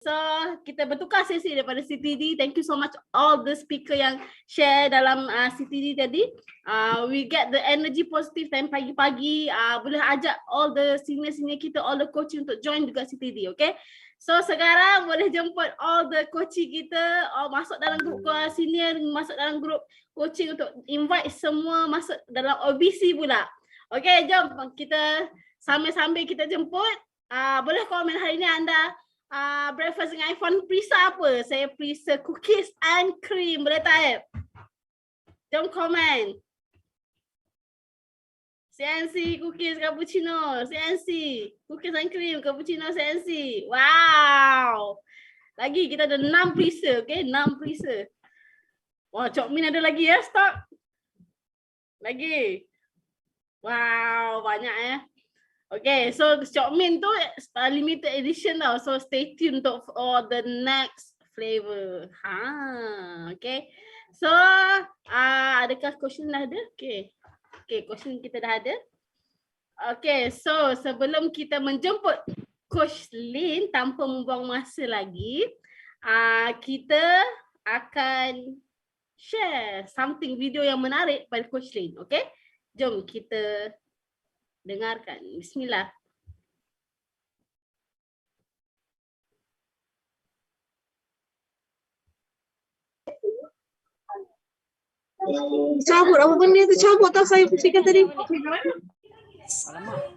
So kita bertukar sesi daripada CTD. Thank you so much all the speaker yang share dalam CTD tadi. We get the energy positive time pagi-pagi. Boleh ajak all the senior-senior kita, all the coach untuk join juga CTD, okay? So sekarang boleh jemput all the coaching kita masuk dalam grup senior, masuk dalam grup coaching untuk invite semua masuk dalam OBC pula. Okay, jom kita sambil-sambil kita jemput. Boleh komen hari ni anda breakfast dengan iPhone prefer apa? Saya prefer cookies and cream. Boleh type? Jom komen. CNC cookies cappuccino, CNC cookies and cream cappuccino CNC. Wow. Lagi kita ada 6 preset, okey, 6 preset. Wah, Chok Min ada lagi ya, stok. Lagi. Wow, banyak Okay, so Chok Min tu limited edition tau. So stay tuned untuk the next flavor. Okay. So adakah question dah ada? Okay, question kita dah ada. Okay, so sebelum kita menjemput Coach Lin tanpa membuang masa lagi, kita akan share something video yang menarik pada Coach Lin. Okay, jom kita dengarkan. Bismillah. Cabut apa benda tu, cabut tau saya fikirkan tadi. Alamak.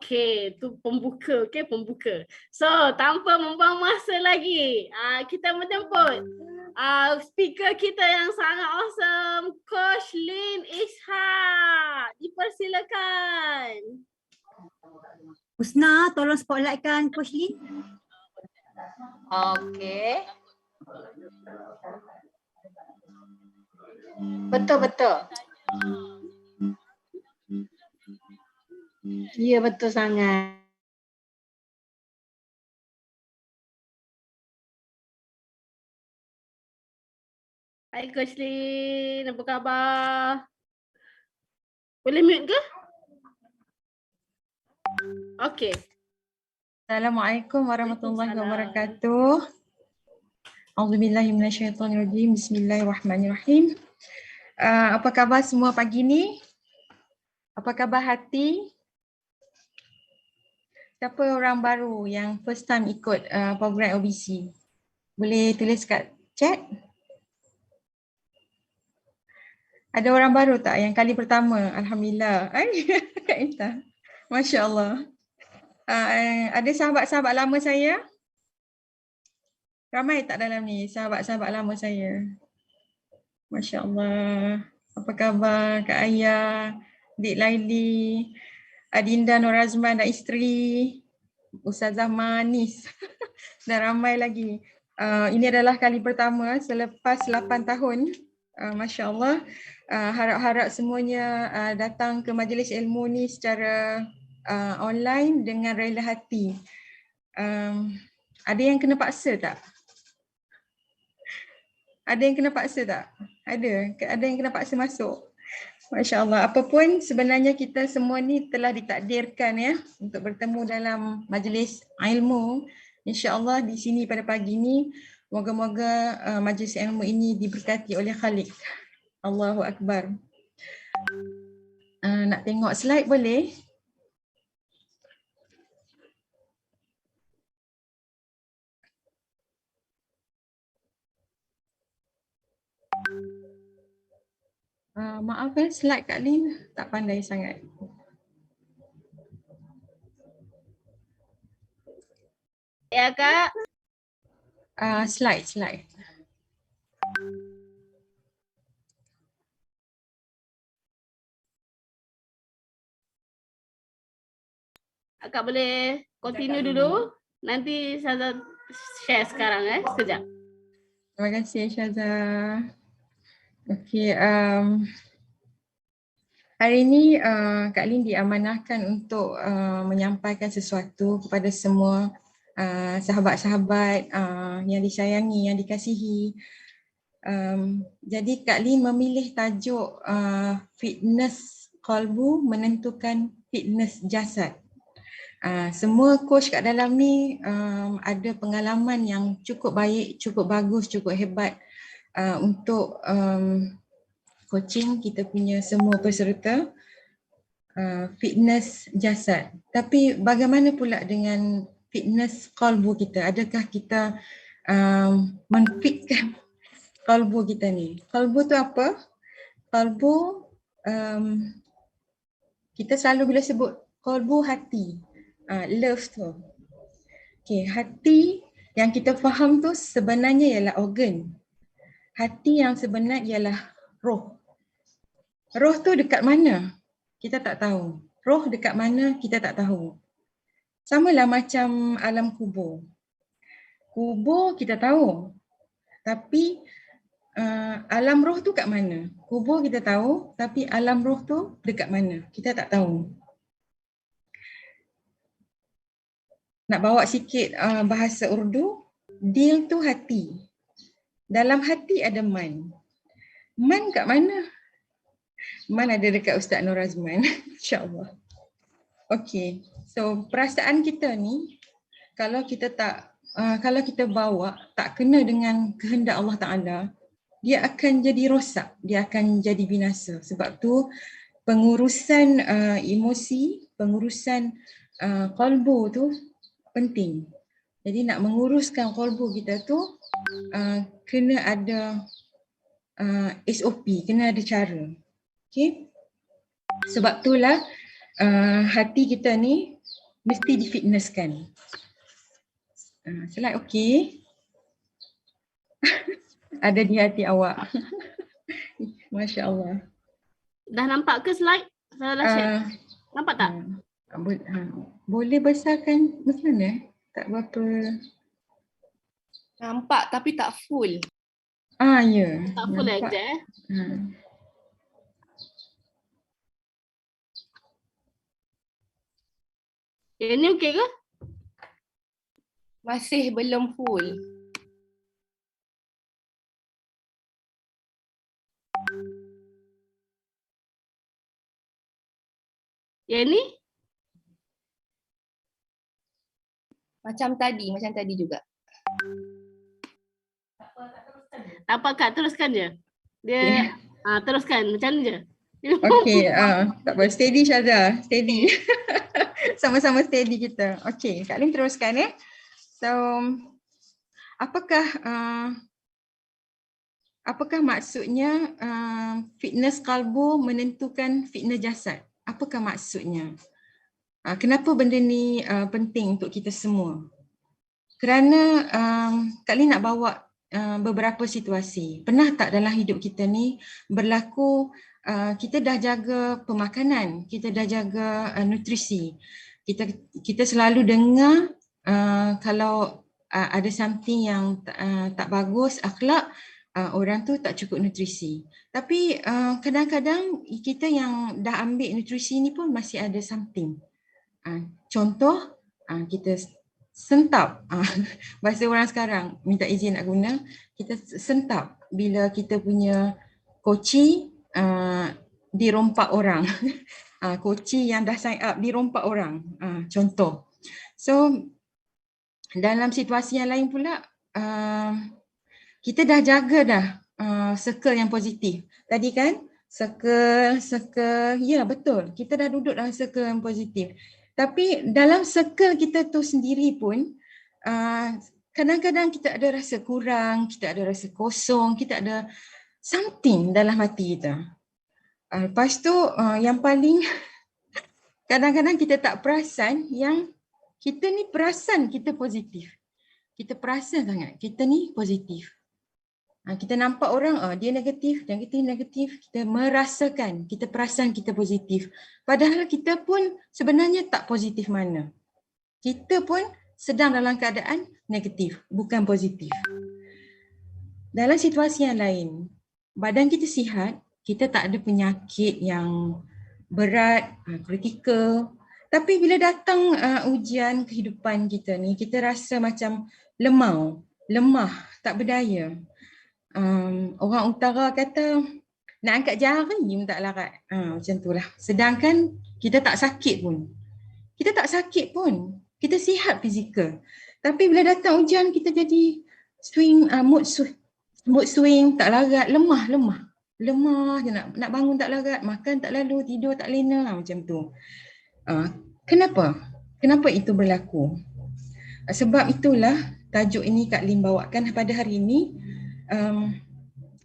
Okay, tu pembuka, okay, pembuka. So, tanpa membuang masa lagi, kita menjemput speaker kita yang sangat awesome, Coach Lin Ishak. Dipersilakan. Husna, tolong spotlightkan Coach Lin. Okay. Betul. Ya, betul sangat. Hai Coach Lin, apa khabar? Boleh mute ke? Okay. Assalamualaikum warahmatullahi wabarakatuh. Auzubillahi minasyaitonirrajim. Bismillahirrahmanirrahim. Apa khabar semua pagi ni? Apa khabar hati? Siapa orang baru yang first time ikut program OBC? Boleh tulis kat chat? Ada orang baru tak yang kali pertama? Alhamdulillah. Kak Inta. Masya Allah. Ada sahabat-sahabat lama saya? Ramai tak dalam ni sahabat-sahabat lama saya? Masya Allah. Apa khabar Kak Ayah, Dik Laili, Adinda Nur Azman dan isteri, Ustazah Manis dan ramai lagi. Ini adalah kali pertama selepas 8 tahun. Masya Allah. Harap-harap semuanya datang ke majlis ilmu ni secara online dengan rela hati. Ada yang kena paksa tak? Ada yang kena paksa tak? Ada yang kena paksa masuk. Masya Allah. Apapun sebenarnya kita semua ni telah ditakdirkan ya untuk bertemu dalam majlis ilmu InsyaAllah di sini pada pagi ni, moga-moga majlis ilmu ini diberkati oleh Khalik. Allahu Akbar. Nak tengok slide boleh? Maaf slide Kak Lin tak pandai sangat. Ya Kak. Slide. Kak boleh continue dulu. Nanti saya share sekarang sekejap. Terima kasih Syaza. Okey, hari ini Kak Lin diamanahkan untuk menyampaikan sesuatu kepada semua sahabat-sahabat yang disayangi, yang dikasihi. Jadi Kak Lin memilih tajuk fitness qalbu menentukan fitness jasad. Semua coach kat dalam ni ada pengalaman yang cukup baik, cukup bagus, cukup hebat untuk coaching kita punya semua peserta fitness jasad. Tapi bagaimana pula dengan fitness qalbu kita? Adakah kita menfitkan qalbu kita ni? Qalbu tu apa? Qalbu kita selalu bila sebut qalbu hati. Love tu. Okay, hati yang kita faham tu sebenarnya ialah organ. Hati yang sebenar ialah roh. Roh tu dekat mana? Kita tak tahu. Roh dekat mana? Kita tak tahu. Samalah macam alam kubur. Kubur kita tahu. Tapi alam roh tu kat mana? Kubur kita tahu, tapi alam roh tu dekat mana? Kita tak tahu. Nak bawa sikit bahasa Urdu, dil tu hati. Dalam hati ada man. Man kat mana? Man ada dekat Ustaz Nur Azman, insya-Allah. Okey, so perasaan kita ni kalau kita bawa tak kena dengan kehendak Allah Taala, dia akan jadi rosak, dia akan jadi binasa. Sebab tu pengurusan emosi, pengurusan qalbu tu penting. Jadi nak menguruskan qalbu kita tu kena ada SOP, kena ada cara. Okay? Sebab itulah hati kita ni mesti difitnesskan. Slide okey. Ada di hati awak. Masya Allah. Dah nampak ke slide? Saya dah share. Nampak tak? Boleh besarkan macam mana? Tak berapa. Nampak tapi tak full. Ya. Tak full Nampak. aja. Yang ni okey ke? Masih belum full. Yang ni? Macam tadi juga. Tak apa Kak, teruskan je. Dia teruskan macam ni je. Okey, tak apa. Steady Syaza, steady. Sama-sama steady kita. Okey, Kak Lin teruskan ya. So, apakah maksudnya fitness qalbu menentukan fitness jasad? Apakah maksudnya? Kenapa benda ni penting untuk kita semua? Kerana Kak Lin nak bawa beberapa situasi. Pernah tak dalam hidup kita ni berlaku kita dah jaga pemakanan, kita dah jaga nutrisi. Kita selalu dengar kalau ada something yang tak bagus, akhlak, orang tu tak cukup nutrisi. Tapi kadang-kadang kita yang dah ambil nutrisi ni pun masih ada something. Contoh, kita sentap, bahasa orang sekarang minta izin nak guna, kita sentap bila kita punya koci dirompak orang. Koci yang dah sign up dirompak orang, contoh. So dalam situasi yang lain pula, kita dah jaga dah circle yang positif. Tadi kan, circle, ya betul. Kita dah duduk dalam circle yang positif. Tapi dalam circle kita tu sendiri pun, kadang-kadang kita ada rasa kurang, kita ada rasa kosong, kita ada something dalam hati kita. Lepas tu yang paling kadang-kadang kita tak perasan yang kita ni perasan kita positif. Kita perasan sangat kita ni positif. Kita nampak orang dia negatif, kita merasakan, kita perasan kita positif. Padahal kita pun sebenarnya tak positif mana. Kita pun sedang dalam keadaan negatif, bukan positif. Dalam situasi yang lain, badan kita sihat, kita tak ada penyakit yang berat, kritikal. Tapi bila datang ujian kehidupan kita ni, kita rasa macam lemah, tak berdaya. Orang utara kata nak angkat jari pun tak larat. Macam itulah. Sedangkan kita tak sakit pun. Kita sihat fizikal. Tapi bila datang ujian kita jadi mood swing, tak larat, lemah je, nak bangun tak larat, makan tak lalu, tidur tak lena, macam tu. Kenapa itu berlaku? Sebab itulah tajuk ini Kak Lin bawakan pada hari ini.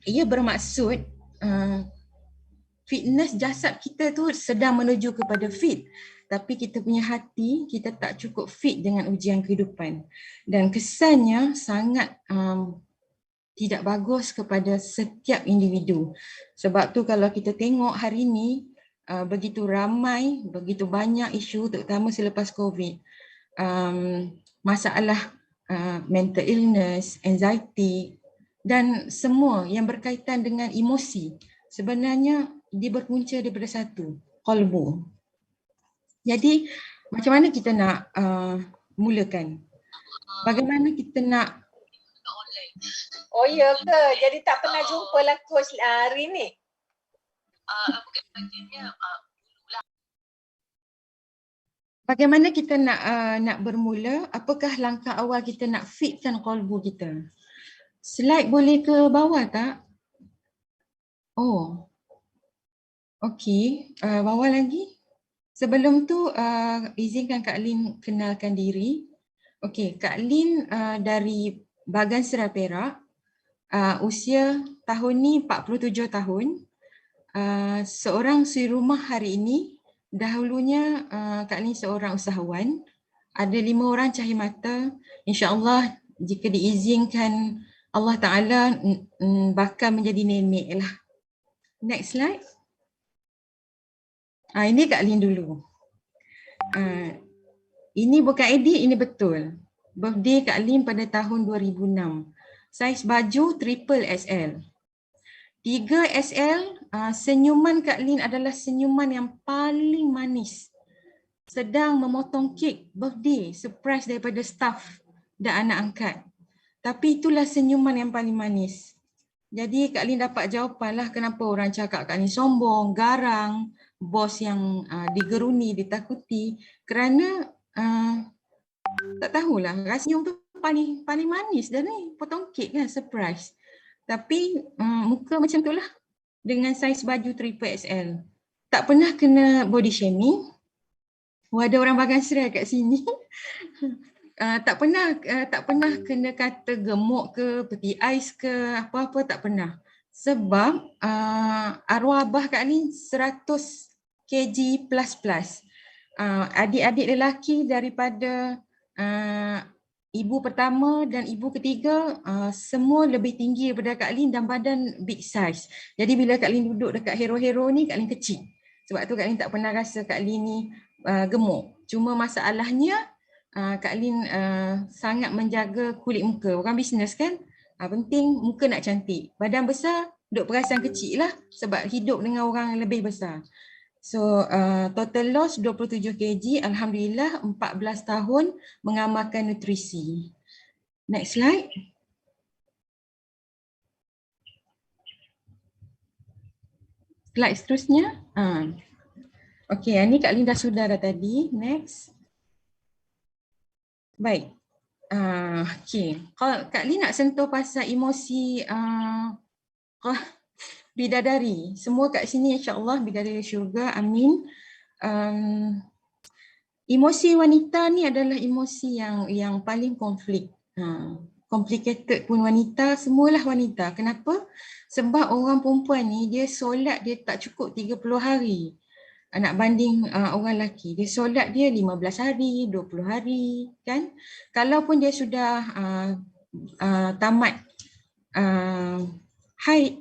Ia bermaksud fitness jasad kita tu sedang menuju kepada fit, tapi kita punya hati kita tak cukup fit dengan ujian kehidupan, dan kesannya sangat tidak bagus kepada setiap individu. Sebab tu kalau kita tengok hari ini begitu ramai, begitu banyak isu, terutama selepas COVID, masalah mental illness, anxiety dan semua yang berkaitan dengan emosi, sebenarnya dia berpunca daripada satu, qalbu. Jadi macam mana kita nak mulakan? Bagaimana kita nak? Oh ya ke? Jadi tak pernah jumpa lah coach hari ni? Bagaimana kita nak bermula? Apakah langkah awal kita nak fitkan qalbu kita? Slide boleh ke bawah tak? Oh, okey. Bawah lagi. Sebelum tu izinkan Kak Lin kenalkan diri. Okey, Kak Lin dari Bagan Serai Perak. Usia tahun ni 47 tahun. Seorang suri rumah hari ini. Dahulunya Kak Lin seorang usahawan. Ada 5 orang cahaya mata. InsyaAllah jika diizinkan Allah Ta'ala bakal menjadi nenek lah. Next slide. Ini Kak Lin dulu. Ini bukan edit, ini betul. Birthday Kak Lin pada tahun 2006. Saiz baju triple XL. 3XL, senyuman Kak Lin adalah senyuman yang paling manis. Sedang memotong kek birthday, surprise daripada staff dan anak angkat. Tapi itulah senyuman yang paling manis. Jadi Kak Lin dapat jawapan lah kenapa orang cakap Kak Lin sombong, garang, bos yang digeruni, ditakuti. Kerana tak tahulah, rasa senyum tu paling manis dah ni, potong kek kan, surprise. Tapi muka macam tu lah dengan saiz baju triple XL. Tak pernah kena body shaming. Ada orang Bagan Serai kat sini. Tak pernah kena kata gemuk ke, peti ais ke, apa-apa tak pernah. Sebab arwah abah Kak Lin 100 kg plus. Adik-adik lelaki daripada ibu pertama dan ibu ketiga semua lebih tinggi daripada Kak Lin dan badan big size. Jadi bila Kak Lin duduk dekat hero-hero ni, Kak Lin kecil. Sebab tu Kak Lin tak pernah rasa Kak Lin ni gemuk. Cuma masalahnya Kak Lin sangat menjaga kulit muka. Orang bisnes kan, penting muka nak cantik. Badan besar, duk perasan kecil lah sebab hidup dengan orang yang lebih besar. So total loss 27 kg. Alhamdulillah 14 tahun mengamalkan nutrisi. Next slide. Slide seterusnya. Okey, ni Kak Lin dah sudah dah tadi. Next. Baik. Okay. Kalau Kak Lee nak sentuh pasal emosi bidadari. Semua kat sini insya-Allah bidadari syurga. Amin. Emosi wanita ni adalah emosi yang paling konflik. Complicated pun wanita, semualah wanita. Kenapa? Sebab orang perempuan ni dia solat dia tak cukup 30 hari. Nak banding orang lelaki. Dia solat dia 15 hari, 20 hari, kan? Kalaupun dia sudah tamat haid,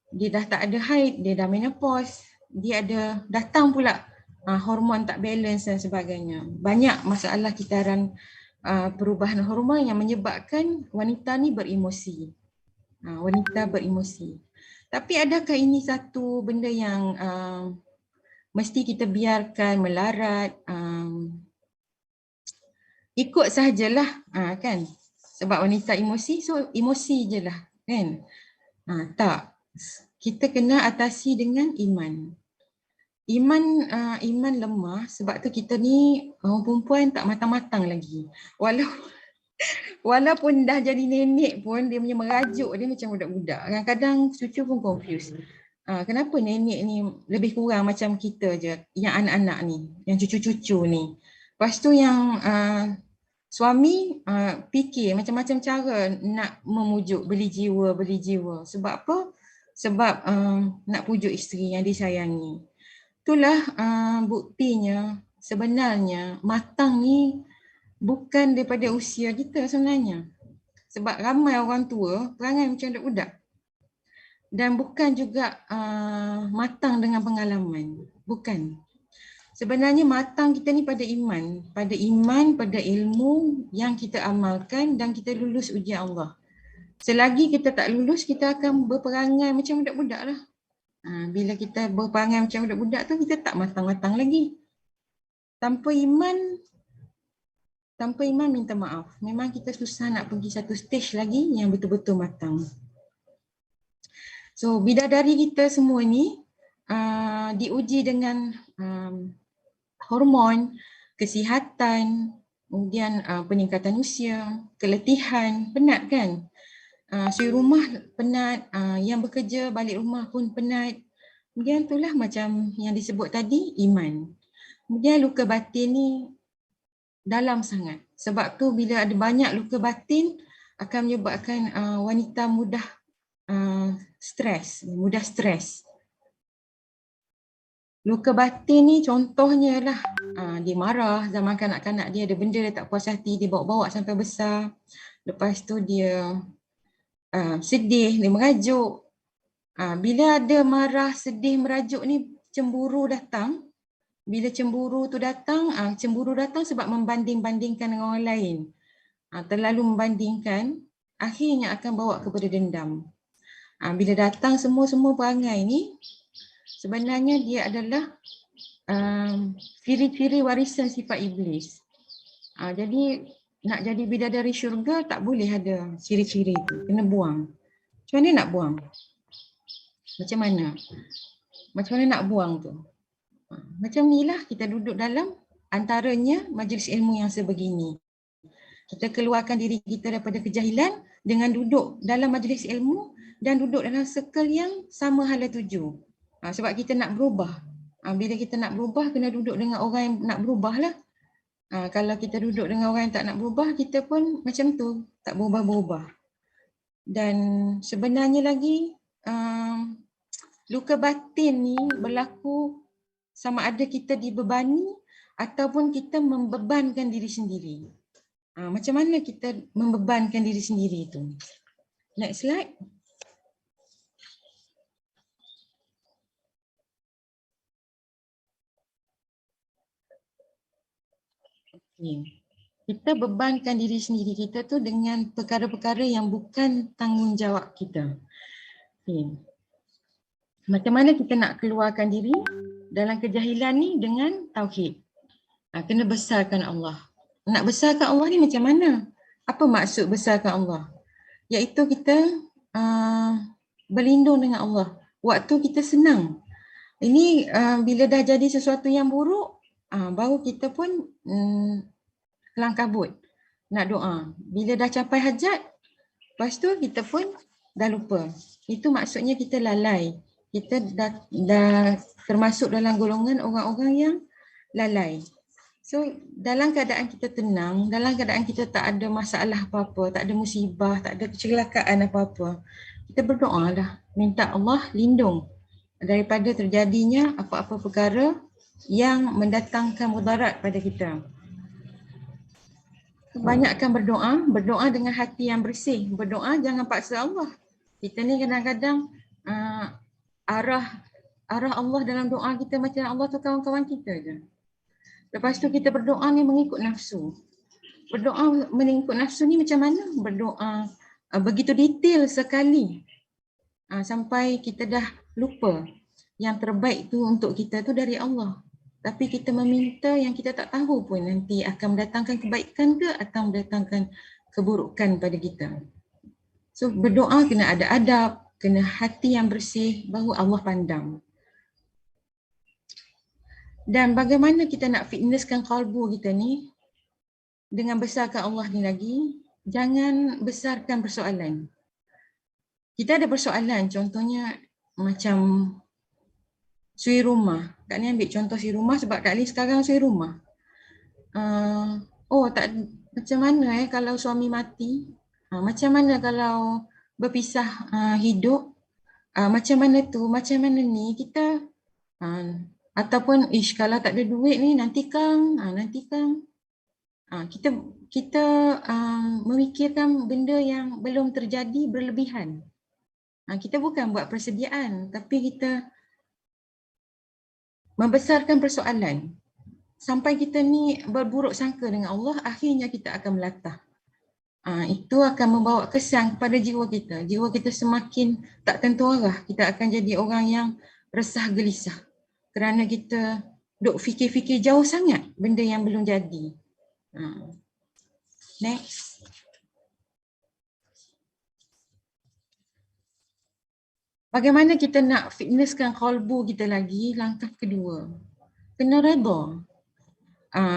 dia dah tak ada haid, dia dah menopause, dia ada datang pula hormon tak balance dan sebagainya. Banyak masalah kitaran perubahan hormon yang menyebabkan wanita ni beremosi. Wanita beremosi. Tapi adakah ini satu benda yang mesti kita biarkan melarat? Ikut sahajalah, kan? Sebab wanita emosi, so emosi je lah, kan? Tak. Kita kena atasi dengan iman. Iman lemah, sebab tu kita ni orang perempuan tak matang-matang lagi. Walaupun dah jadi nenek pun dia punya merajuk dia macam budak-budak. Kadang-kadang cucu pun confused. Kenapa nenek ni lebih kurang macam kita je, yang anak-anak ni, yang cucu-cucu ni. Lepas tu yang suami fikir macam-macam cara nak memujuk, beli jiwa. Sebab apa? Sebab nak pujuk isteri yang disayangi. Itulah buktinya sebenarnya matang ni bukan daripada usia kita sebenarnya. Sebab ramai orang tua perangai macam budak-budak. Dan bukan juga matang dengan pengalaman. Bukan. Sebenarnya matang kita ni pada iman, pada ilmu yang kita amalkan dan kita lulus ujian Allah. Selagi kita tak lulus, kita akan berperangai macam budak-budak lah. Bila kita berperangai macam budak-budak tu, kita tak matang-matang lagi. Tanpa iman minta maaf. Memang kita susah nak pergi satu stage lagi yang betul-betul matang. So bidadari kita semua ni diuji dengan hormon, kesihatan, kemudian peningkatan usia, keletihan, penat kan? Suri rumah penat, yang bekerja balik rumah pun penat. Kemudian itulah macam yang disebut tadi, iman. Kemudian luka batin ni dalam sangat. Sebab tu bila ada banyak luka batin akan menyebabkan wanita mudah stres. Luka batin ni contohnya lah, dia marah zaman kanak-kanak dia, ada benda dia tak puas hati, dia bawa-bawa sampai besar. Lepas tu dia sedih, dia merajuk. Bila ada marah, sedih, merajuk ni cemburu datang. Bila cemburu tu datang, cemburu datang sebab membanding-bandingkan dengan orang lain. Terlalu membandingkan, akhirnya akan bawa kepada dendam. Bila datang semua perangai ni, sebenarnya dia adalah ciri-ciri warisan sifat iblis. Jadi nak jadi bidadari syurga tak boleh ada ciri-ciri tu, kena buang. Macam mana nak buang? Macam mana nak buang tu? Macam ni lah kita duduk dalam antaranya majlis ilmu yang sebegini. Kita keluarkan diri kita daripada kejahilan dengan duduk dalam majlis ilmu dan duduk dalam circle yang sama hala tuju. Sebab kita nak berubah. Bila kita nak berubah, kena duduk dengan orang yang nak berubah lah. Kalau kita duduk dengan orang yang tak nak berubah, kita pun macam tu, tak berubah-berubah. Dan sebenarnya lagi, luka batin ni berlaku sama ada kita dibebani ataupun kita membebankan diri sendiri. Macam mana kita membebankan diri sendiri tu? Next slide. Kita bebankan diri sendiri kita tu dengan perkara-perkara yang bukan tanggungjawab kita. Macam mana kita nak keluarkan diri dalam kejahilan ni dengan tauhid? Kena besarkan Allah. Nak besarkan Allah ni macam mana? Apa maksud besarkan Allah? Iaitu kita berlindung dengan Allah. Waktu kita senang. Ini bila dah jadi sesuatu yang buruk, baru kita pun kelang kabut. nak doa. Bila dah capai hajat, lepas tu kita pun dah lupa. Itu maksudnya kita lalai. Kita dah termasuk dalam golongan orang-orang yang lalai. So dalam keadaan kita tenang, dalam keadaan kita tak ada masalah apa-apa, tak ada musibah, tak ada kecelakaan apa-apa, kita berdoa lah, minta Allah lindung daripada terjadinya apa-apa perkara yang mendatangkan mudarat pada kita. Banyakkan berdoa dengan hati yang bersih. Berdoa jangan paksa Allah. Kita ni kadang-kadang arah Allah dalam doa kita macam Allah tu kawan-kawan kita je. Lepas tu kita berdoa ni mengikut nafsu. Berdoa mengikut nafsu ni macam mana? Berdoa begitu detail sekali sampai kita dah lupa yang terbaik tu untuk kita tu dari Allah. Tapi kita meminta yang kita tak tahu pun nanti akan mendatangkan kebaikan ke atau mendatangkan keburukan pada kita. So berdoa kena ada adab, kena hati yang bersih, baru Allah pandang. Dan bagaimana kita nak fitnesskan kalbu kita ni dengan besarkan Allah ni lagi, jangan besarkan persoalan. Kita ada persoalan, contohnya macam suri rumah. Kak ni ambil contoh suri rumah sebab Kak ni sekarang suri rumah. Macam mana kalau suami mati? Macam mana kalau berpisah hidup? Macam mana tu? Macam mana ni? Kita ataupun kalau tak ada duit ni nanti Kang. Kita memikirkan benda yang belum terjadi berlebihan. Kita bukan buat persediaan tapi kita membesarkan persoalan. Sampai kita ni berburuk sangka dengan Allah, akhirnya kita akan melatah. Itu akan membawa kesan kepada jiwa kita. Jiwa kita semakin tak tentu arah. Kita akan jadi orang yang resah gelisah. Kerana kita duk fikir-fikir jauh sangat benda yang belum jadi. Next. Bagaimana kita nak fitnesskan kalbu kita lagi? Langkah kedua, kena redha.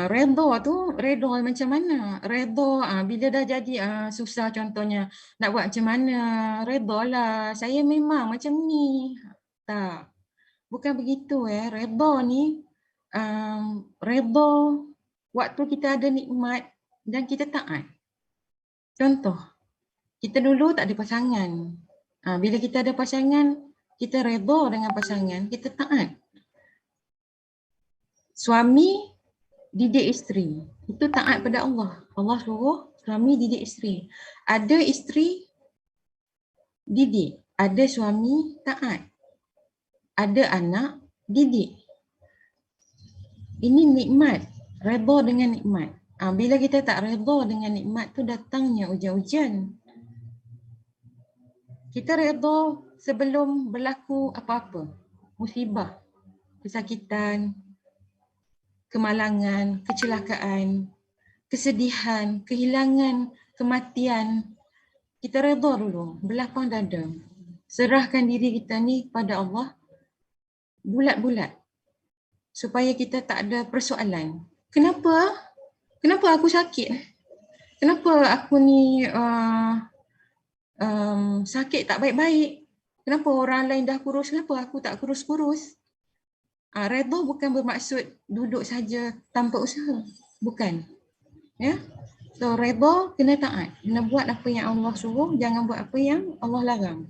Redha macam mana? Redha bila dah jadi susah, contohnya nak buat macam mana? Redha lah, saya memang macam ni. Tak, bukan begitu. Redha ni redha waktu kita ada nikmat dan kita taat. Contoh, kita dulu tak ada pasangan. Bila kita ada pasangan, kita redha dengan pasangan, kita taat. Suami didik isteri, itu taat pada Allah. Allah suruh suami didik isteri. Ada isteri didik, ada suami taat. Ada anak didik. Ini nikmat, redha dengan nikmat. Bila kita tak redha dengan nikmat tu, datangnya ujian-ujian. Kita redha sebelum berlaku apa-apa, musibah, kesakitan, kemalangan, kecelakaan, kesedihan, kehilangan, kematian. Kita redha dulu, berlapang dada. Serahkan diri kita ni pada Allah bulat-bulat supaya kita tak ada persoalan. Kenapa aku sakit? Kenapa aku ni sakit tak baik-baik? Kenapa orang lain dah kurus, kenapa aku tak kurus-kurus? Redha bukan bermaksud duduk saja tanpa usaha. Bukan. Ya? So redha kena taat. Kena buat apa yang Allah suruh, jangan buat apa yang Allah larang.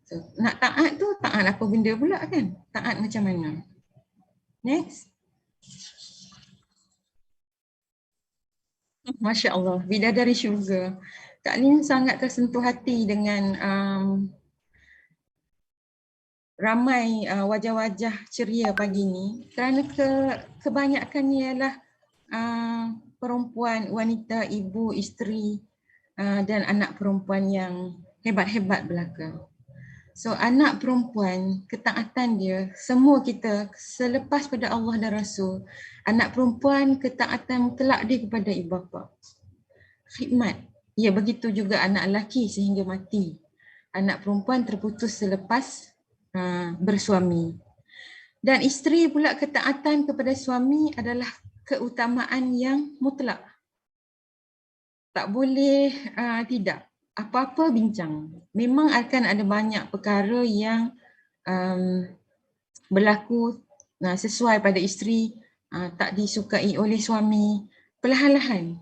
So, nak taat tu, taat apa benda pula kan? Taat macam mana? Next. Masya Allah, bidadari syurga. Kak Lin sangat tersentuh hati dengan ramai wajah-wajah ceria pagi ni, kerana kebanyakan ni ialah perempuan, wanita, ibu, isteri dan anak perempuan yang hebat-hebat belaka. So anak perempuan, ketaatan dia, semua kita selepas pada Allah dan Rasul, anak perempuan ketaatan mutlak dia kepada ibu bapa. Khidmat. Ya, begitu juga anak lelaki sehingga mati. Anak perempuan terputus selepas bersuami. Dan isteri pula, ketaatan kepada suami adalah keutamaan yang mutlak. tak boleh tidak. Apa-apa bincang. Memang akan ada banyak perkara yang berlaku sesuai pada isteri, tak disukai oleh suami. Perlahan-lahan.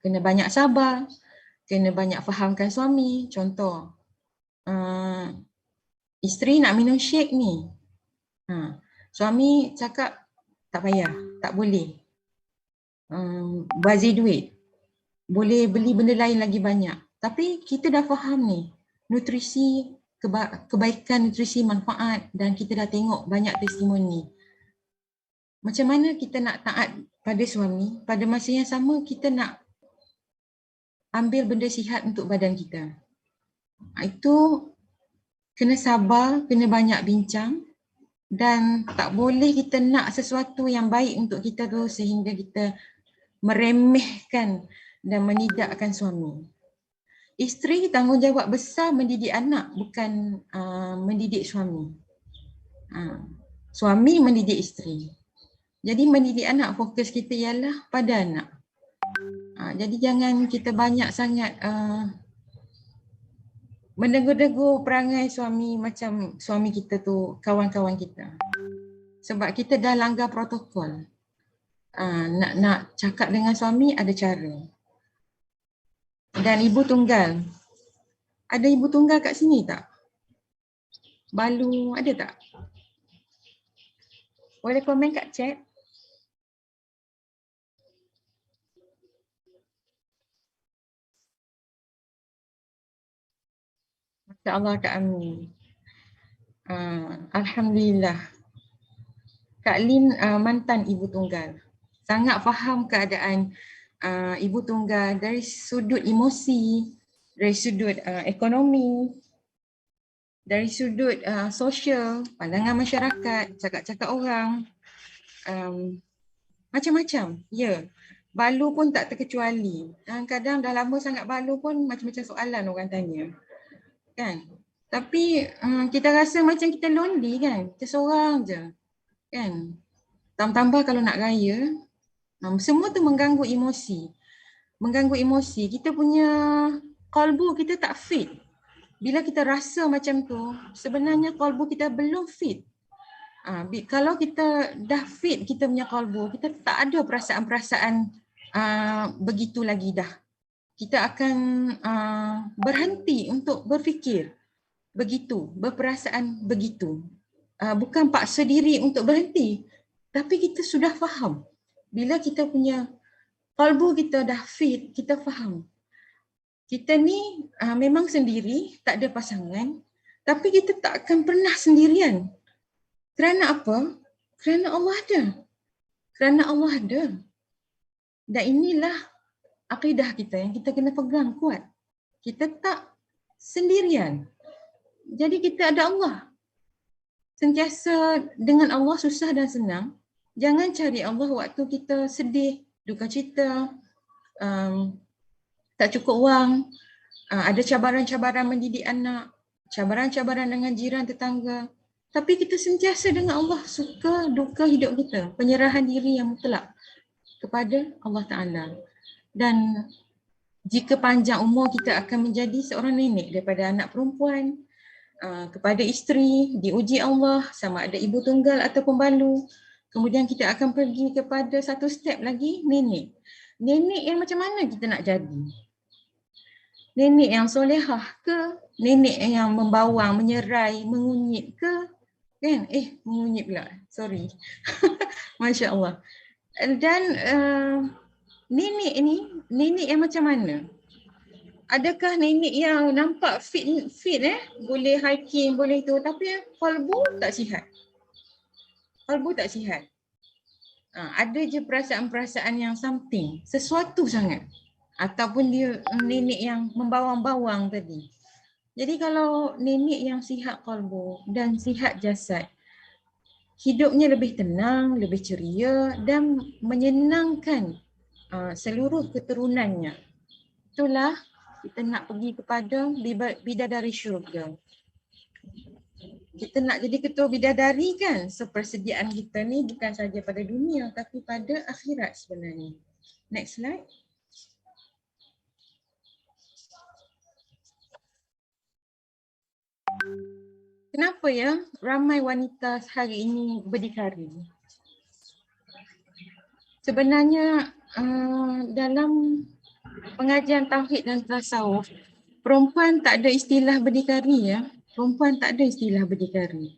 Kena banyak sabar, kena banyak fahamkan suami. Contoh, isteri nak minum shake ni. Suami cakap tak payah, tak boleh. Bazir duit. Boleh beli benda lain lagi banyak. Tapi kita dah faham ni, nutrisi, kebaikan nutrisi, manfaat, dan kita dah tengok banyak testimoni. Macam mana kita nak taat pada suami, pada masa yang sama kita nak ambil benda sihat untuk badan kita. Itu kena sabar, kena banyak bincang, dan tak boleh kita nak sesuatu yang baik untuk kita tu sehingga kita meremehkan dan menidakkan suami. Isteri tanggungjawab besar mendidik anak, bukan mendidik suami. Suami mendidik isteri. Jadi mendidik anak, fokus kita ialah pada anak. Jadi jangan kita banyak sangat menegur-negur perangai suami macam suami kita tu kawan-kawan kita. Sebab kita dah langgar protokol. Nak cakap dengan suami ada cara. Dan ibu tunggal. Ada ibu tunggal kat sini tak? Balu ada tak? Boleh komen kat chat. Masya Allah Kak Ami. Alhamdulillah. Kak Lin mantan ibu tunggal. Sangat faham keadaan ibu tunggal dari sudut emosi, dari sudut ekonomi, dari sudut sosial, pandangan masyarakat, cakap-cakap orang, macam-macam. Ya, balu pun tak terkecuali. Kadang dah lama sangat balu pun macam-macam soalan orang tanya. Kan? Tapi kita rasa macam kita lonely kan, kita seorang je. Kan? Tambah-tambah kalau nak raya, semua tu mengganggu emosi. Kita punya kalbu kita tak fit. Bila kita rasa macam tu, sebenarnya kalbu kita belum fit. Kalau kita dah fit kita punya kalbu, kita tak ada perasaan-perasaan begitu lagi dah. Kita akan berhenti untuk berfikir begitu, berperasaan begitu. Bukan paksa diri untuk berhenti, tapi kita sudah faham. Bila kita punya kalbu kita dah fit, kita faham. Kita ni memang sendiri, tak ada pasangan, tapi kita tak akan pernah sendirian. Kerana apa? Kerana Allah ada. Dan inilah akidah kita yang kita kena pegang kuat. Kita tak sendirian. Jadi kita ada Allah. Sentiasa dengan Allah susah dan senang. Jangan cari Allah waktu kita sedih, duka cita, tak cukup wang, ada cabaran-cabaran mendidik anak, cabaran-cabaran dengan jiran tetangga. Tapi kita sentiasa dengan Allah, suka duka hidup kita, penyerahan diri yang mutlak kepada Allah Ta'ala. Dan jika panjang umur kita akan menjadi seorang nenek daripada anak perempuan, kepada isteri, diuji Allah sama ada ibu tunggal ataupun balu. Kemudian kita akan pergi kepada satu step lagi, nenek. Nenek yang macam mana kita nak jadi? Nenek yang solehah ke? Nenek yang membawang, menyerai, mengunyit ke? Kan? Mengunyit pula. Sorry. Masya Allah. Dan nenek ni, nenek yang macam mana? Adakah nenek yang nampak fit boleh hiking, boleh tu, tapi kalbu tak sihat. Ada je perasaan-perasaan yang something, sesuatu sangat. Ataupun dia nenek yang membawang-bawang tadi. Jadi kalau nenek yang sihat kalbu dan sihat jasad, hidupnya lebih tenang, lebih ceria dan menyenangkan seluruh keturunannya. Itulah kita nak pergi kepada bidadari syurga. Kita nak jadi ketua bidadari kan, sepersediaan kita ni bukan saja pada dunia tapi pada akhirat sebenarnya. Next slide. Kenapa ya ramai wanita hari ini berdikari? Sebenarnya dalam pengajian tauhid dan tasawuf, perempuan tak ada istilah berdikari ya. Perempuan tak ada istilah berdikari.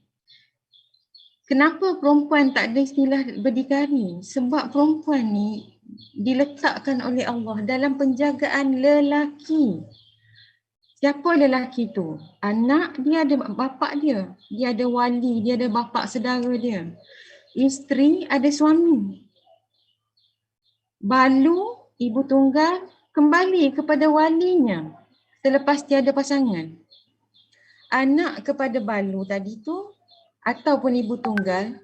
Kenapa perempuan tak ada istilah berdikari? Sebab perempuan ni diletakkan oleh Allah dalam penjagaan lelaki. Siapa lelaki tu? Anak dia ada bapak dia. Dia ada wali, dia ada bapak saudara dia. Isteri ada suami. Balu, ibu tunggal kembali kepada walinya selepas tiada pasangan. Anak kepada balu tadi tu ataupun ibu tunggal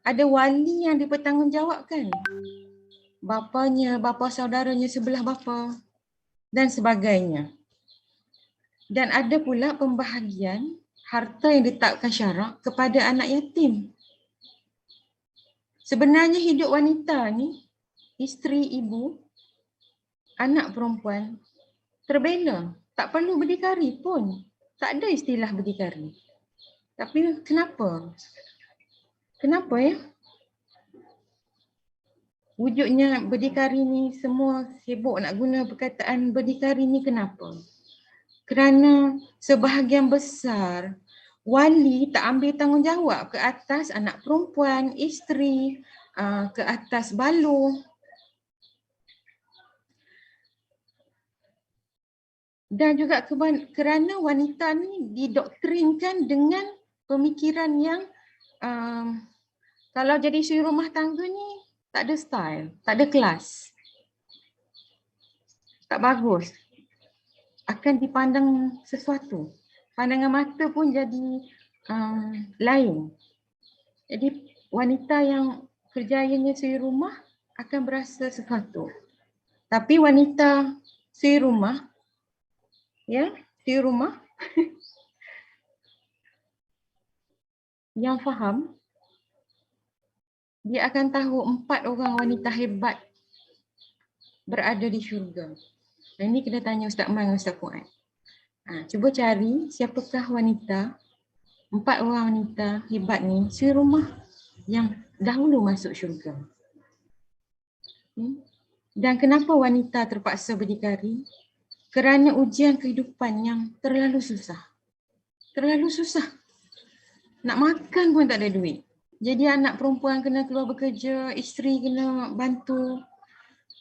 ada wali yang dipertanggungjawabkan. Bapanya, bapa saudaranya sebelah bapa dan sebagainya. Dan ada pula pembahagian harta yang ditetapkan syarak kepada anak yatim. Sebenarnya hidup wanita ni, isteri, ibu, anak perempuan terbela. Tak perlu berdikari pun. Tak ada istilah berdikari. Tapi kenapa? Kenapa ya? Wujudnya berdikari ni semua sibuk nak guna perkataan berdikari ni kenapa? Kerana sebahagian besar wali tak ambil tanggungjawab ke atas anak perempuan, isteri, ke atas balu. Dan juga kerana wanita ni didoktrinkan dengan pemikiran yang kalau jadi isteri rumah tangga ni tak ada style, tak ada kelas. Tak bagus. Akan dipandang sesuatu. Pandangan mata pun jadi lain. Jadi wanita yang kerjayanya isteri rumah akan berasa sesuatu. Tapi wanita isteri rumah, ya, isteri rumah yang faham, dia akan tahu 4 orang wanita hebat berada di syurga. Dan ini kena tanya Ustaz Man dan Ustaz Fuad. Cuba cari siapakah wanita, 4 orang wanita hebat ni, isteri rumah yang dahulu masuk syurga. Dan kenapa wanita terpaksa berdikari? Kerana ujian kehidupan yang terlalu susah. Terlalu susah. Nak makan pun tak ada duit. Jadi anak perempuan kena keluar bekerja, isteri kena bantu.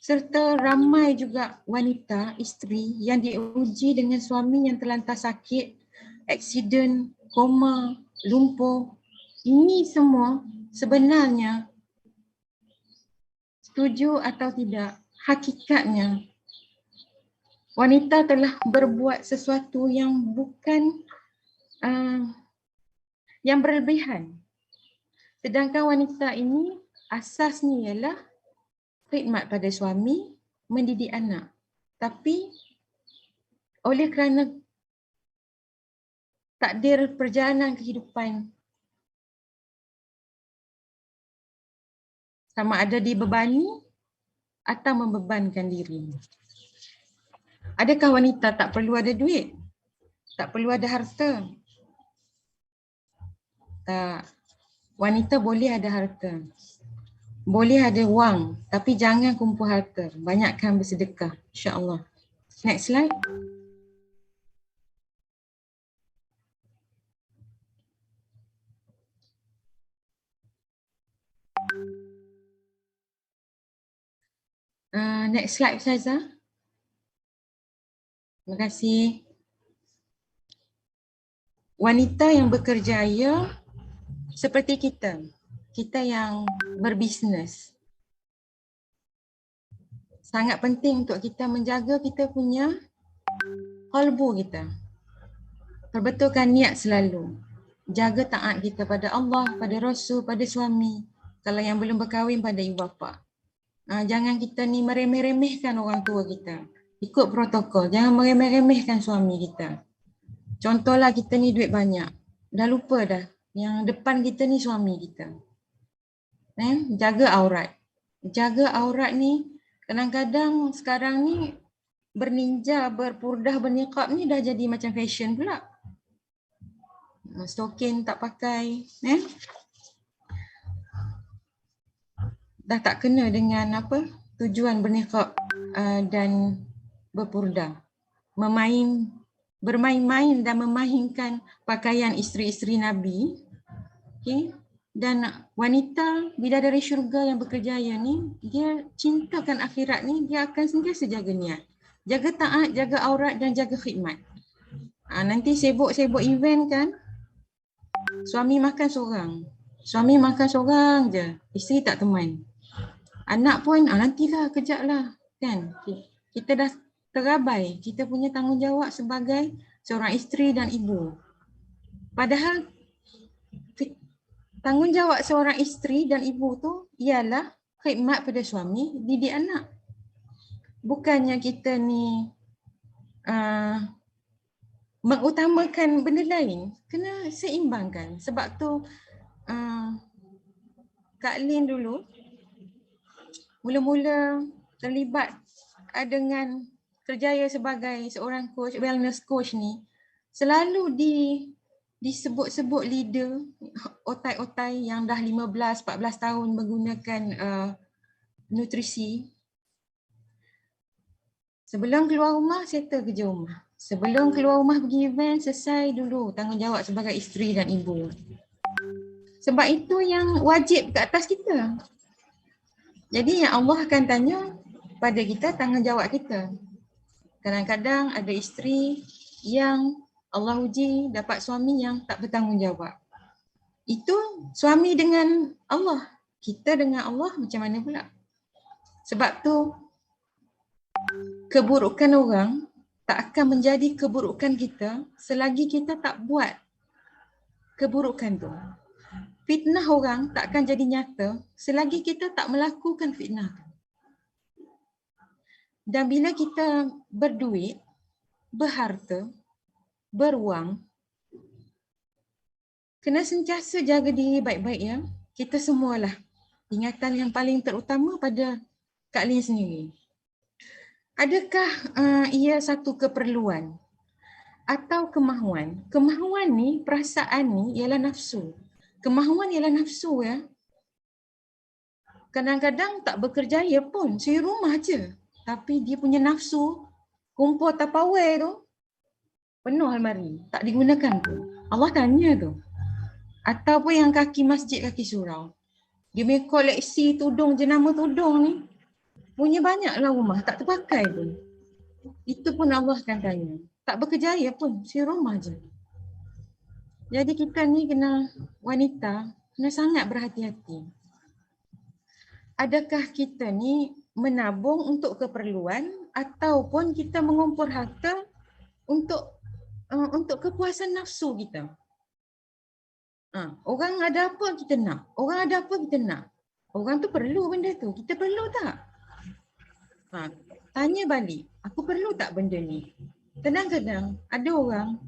Serta ramai juga wanita, isteri yang diuji dengan suami yang terlantar sakit, aksiden, koma, lumpuh. Ini semua sebenarnya, setuju atau tidak, hakikatnya wanita telah berbuat sesuatu yang bukan yang berlebihan. Sedangkan wanita ini asasnya ialah khidmat pada suami, mendidik anak. Tapi oleh kerana takdir perjalanan kehidupan sama ada dibebani atau membebankan diri. Adakah wanita tak perlu ada duit? Tak perlu ada harta? Tak. Wanita boleh ada harta. Boleh ada wang, tapi jangan kumpul harta. Banyakkan bersedekah, insya-Allah. Next slide. Next slide, Ustazah. Terima kasih. Wanita yang berkerjaya seperti kita yang berbisnes. Sangat penting untuk kita menjaga kita punya qalbu kita. Perbetulkan niat selalu. Jaga taat kita pada Allah, pada Rasul, pada suami. Kalau yang belum berkahwin, pada ibu bapa. Jangan kita ni meremeh-remehkan orang tua kita. Ikut protokol. Jangan meremeh-remehkan suami kita. Contohlah kita ni duit banyak. Dah lupa dah. Yang depan kita ni suami kita. Jaga aurat. Jaga aurat ni kadang-kadang sekarang ni berninja, berpurdah, berniqab ni dah jadi macam fashion pula. stokin tak pakai, dah tak kena dengan apa tujuan berniqab dan berpurda. Bermain-main dan memainkan pakaian isteri-isteri Nabi. Okay. Dan wanita bidadari syurga yang berkerjaya ni, dia cintakan akhirat ni, dia akan sentiasa jaga niat. Jaga taat, jaga aurat dan jaga khidmat. Nanti sibuk-sibuk event kan, suami makan seorang je, isteri tak teman. Anak pun nantilah kejap lah kan. Kita dah terabai, kita punya tanggungjawab sebagai seorang isteri dan ibu. Padahal tanggungjawab seorang isteri dan ibu tu ialah khidmat pada suami, didik anak. Bukannya kita ni mengutamakan benda lain, kena seimbangkan. Sebab tu Kak Lin dulu mula-mula terlibat dengan kerjaya sebagai seorang coach, wellness coach ni, selalu disebut-sebut leader otai-otai yang dah 15-14 tahun menggunakan nutrisi. Sebelum keluar rumah, settle kerja rumah. Sebelum keluar rumah pergi event, selesai dulu tanggungjawab sebagai isteri dan ibu. Sebab itu yang wajib ke atas kita. Jadi yang Allah akan tanya pada kita tanggungjawab kita. Kadang-kadang ada isteri yang Allah uji dapat suami yang tak bertanggungjawab. Itu suami dengan Allah. Kita dengan Allah macam mana pula? Sebab tu keburukan orang tak akan menjadi keburukan kita selagi kita tak buat keburukan tu. Fitnah orang tak akan jadi nyata selagi kita tak melakukan fitnah tu. Dan bila kita berduit, berharta, berwang, kena sentiasa jaga diri baik-baik ya. Kita semualah. Ingatan yang paling terutama pada Kak Lin sendiri. Adakah ia satu keperluan atau kemahuan? Kemahuan ni, perasaan ni ialah nafsu. Kemahuan ialah nafsu ya. Kadang-kadang tak berkerjaya pun, suri rumah je. Tapi dia punya nafsu, kumpul Tupperware tu, penuh almari, tak digunakan tu. Allah tanya tu. Ataupun yang kaki masjid, kaki surau. Dia punya koleksi tudung, jenama tudung ni, punya banyaklah rumah, tak terpakai pun. Itu pun Allah akan tanya. Tak berkerjaya pun, suri rumah je. Jadi kita ni kena, wanita, kena sangat berhati-hati. Adakah kita ni menabung untuk keperluan ataupun kita mengumpul harta untuk kepuasan nafsu kita? Orang ada apa kita nak? Orang ada apa kita nak? Orang tu perlu benda tu, kita perlu tak? Tanya balik, aku perlu tak benda ni? Kadang-kadang ada orang,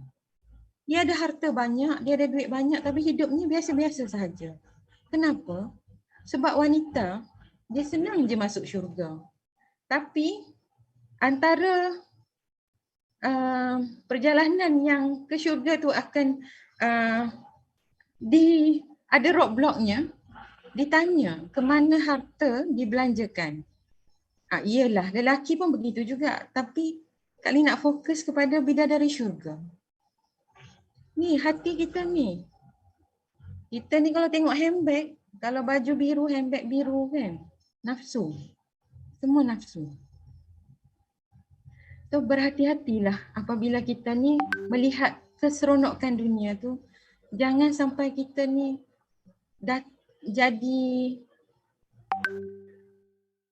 dia ada harta banyak, dia ada duit banyak tapi hidupnya biasa-biasa sahaja. Kenapa? Sebab wanita, dia senang je masuk syurga. Tapi antara perjalanan yang ke syurga tu akan ada roadblocknya, ditanya ke mana harta dibelanjakan. Iyalah, lelaki pun begitu juga. Tapi Kak Lin nak fokus kepada bidadari syurga. Ni hati kita ni. Kita ni kalau tengok handbag, kalau baju biru, handbag biru kan, nafsu. Semua nafsu. So berhati-hatilah apabila kita ni melihat keseronokan dunia tu. Jangan sampai kita ni dah jadi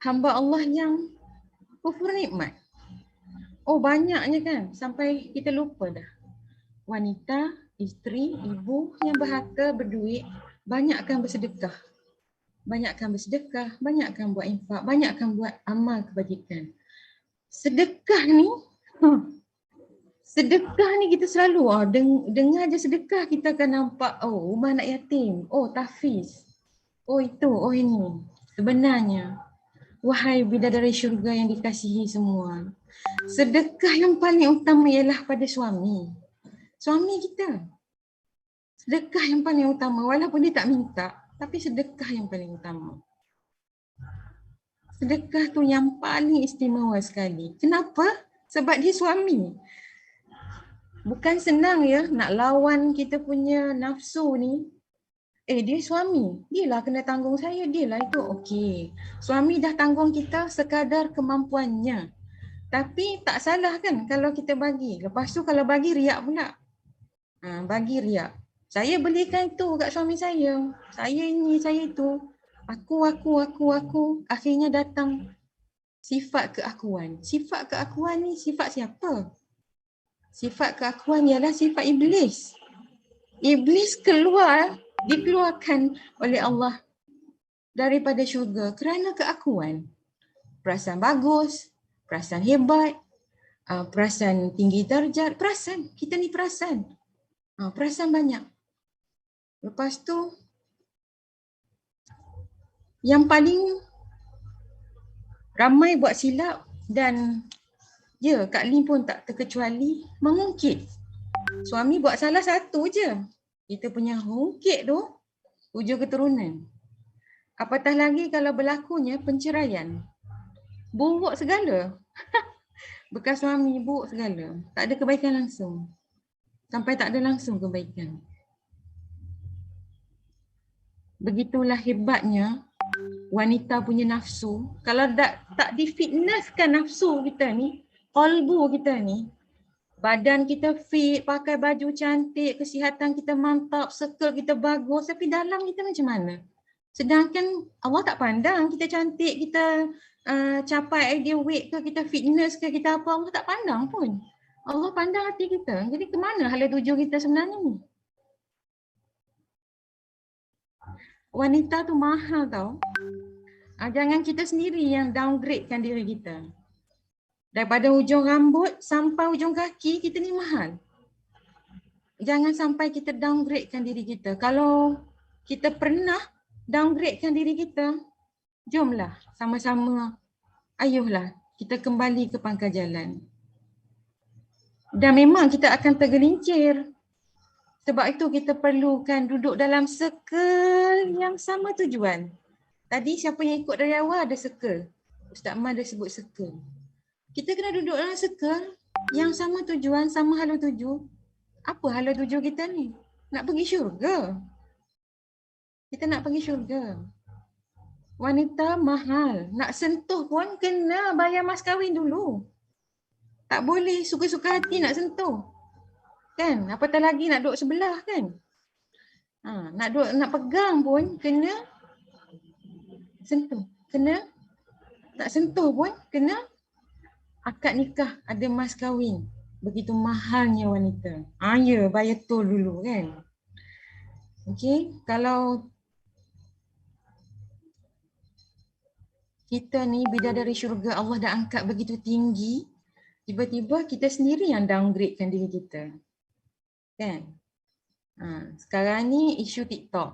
hamba Allah yang kufur nikmat. Oh banyaknya kan, sampai kita lupa dah. Wanita, isteri, ibu yang berharta, berduit, banyakkan bersedekah. Banyakkan bersedekah, banyakkan buat infak, banyakkan buat amal kebajikan. Sedekah ni, sedekah ni kita selalu dengar je sedekah kita akan nampak rumah anak yatim, tahfiz, itu, ini. Sebenarnya, wahai bidadari syurga yang dikasihi semua, sedekah yang paling utama ialah pada suami. Suami kita. Sedekah yang paling utama, walaupun dia tak minta, tapi sedekah yang paling utama. Sedekah tu yang paling istimewa sekali. Kenapa? Sebab dia suami. Bukan senang ya nak lawan kita punya nafsu ni. Dia suami. Dialah kena tanggung saya, dialah itu. Okey. Suami dah tanggung kita sekadar kemampuannya. Tapi tak salah kan kalau kita bagi. Lepas tu kalau bagi riak pula. Bagi riak. Saya belikan itu kat suami saya. Saya ini, saya itu. Aku. Akhirnya datang sifat keakuan. Sifat keakuan ni sifat siapa? Sifat keakuan ialah sifat iblis. Iblis dikeluarkan oleh Allah daripada syurga kerana keakuan. Perasaan bagus, perasaan hebat, perasaan tinggi darjat, perasaan. Kita ni perasaan. Perasaan banyak. Lepas tu, yang paling ramai buat silap dan Kak Lin pun tak terkecuali mengungkit. Suami buat salah satu je. Kita punya ungkit tu, hujung keturunan. Apatah lagi kalau berlakunya penceraian. Buruk segala. Bekas suami buruk segala. Tak ada kebaikan langsung. Sampai tak ada langsung kebaikan. Begitulah hebatnya wanita punya nafsu. Kalau tak difitnesskan nafsu kita ni, qalbu kita ni, badan kita fit, pakai baju cantik, kesihatan kita mantap, circle kita bagus, tapi dalam kita macam mana? Sedangkan Allah tak pandang kita cantik, kita capai ideal weight ke, kita fitness ke, kita apa, Allah tak pandang pun. Allah pandang hati kita. Jadi ke mana hala tuju kita sebenarnya ni? Wanita tu mahal tau. Jangan kita sendiri yang downgradekan diri kita. Daripada hujung rambut sampai hujung kaki, kita ni mahal. Jangan sampai kita downgradekan diri kita. Kalau kita pernah downgradekan diri kita, jomlah sama-sama, ayuhlah kita kembali ke pangkal jalan. Dan memang kita akan tergelincir. Sebab itu kita perlukan duduk dalam circle yang sama tujuan. Tadi siapa yang ikut dari awal ada circle. Ustaz Ahmad ada sebut circle. Kita kena duduk dalam circle yang sama tujuan, sama hala tuju. Apa hala tuju kita ni? Nak pergi syurga. Kita nak pergi syurga. Wanita mahal. Nak sentuh pun kena bayar mas kahwin dulu. Tak boleh suka-suka hati nak sentuh. Kan? Apatah lagi nak duduk sebelah kan? Nak pegang pun kena sentuh. Kena tak sentuh pun kena akad nikah, ada mas kahwin. Begitu mahalnya wanita. Ya, bayar tol dulu kan. Okey, kalau kita ni bidadari syurga Allah dah angkat begitu tinggi, tiba-tiba kita sendiri yang downgradekan diri kita. Kan? Sekarang ni isu TikTok.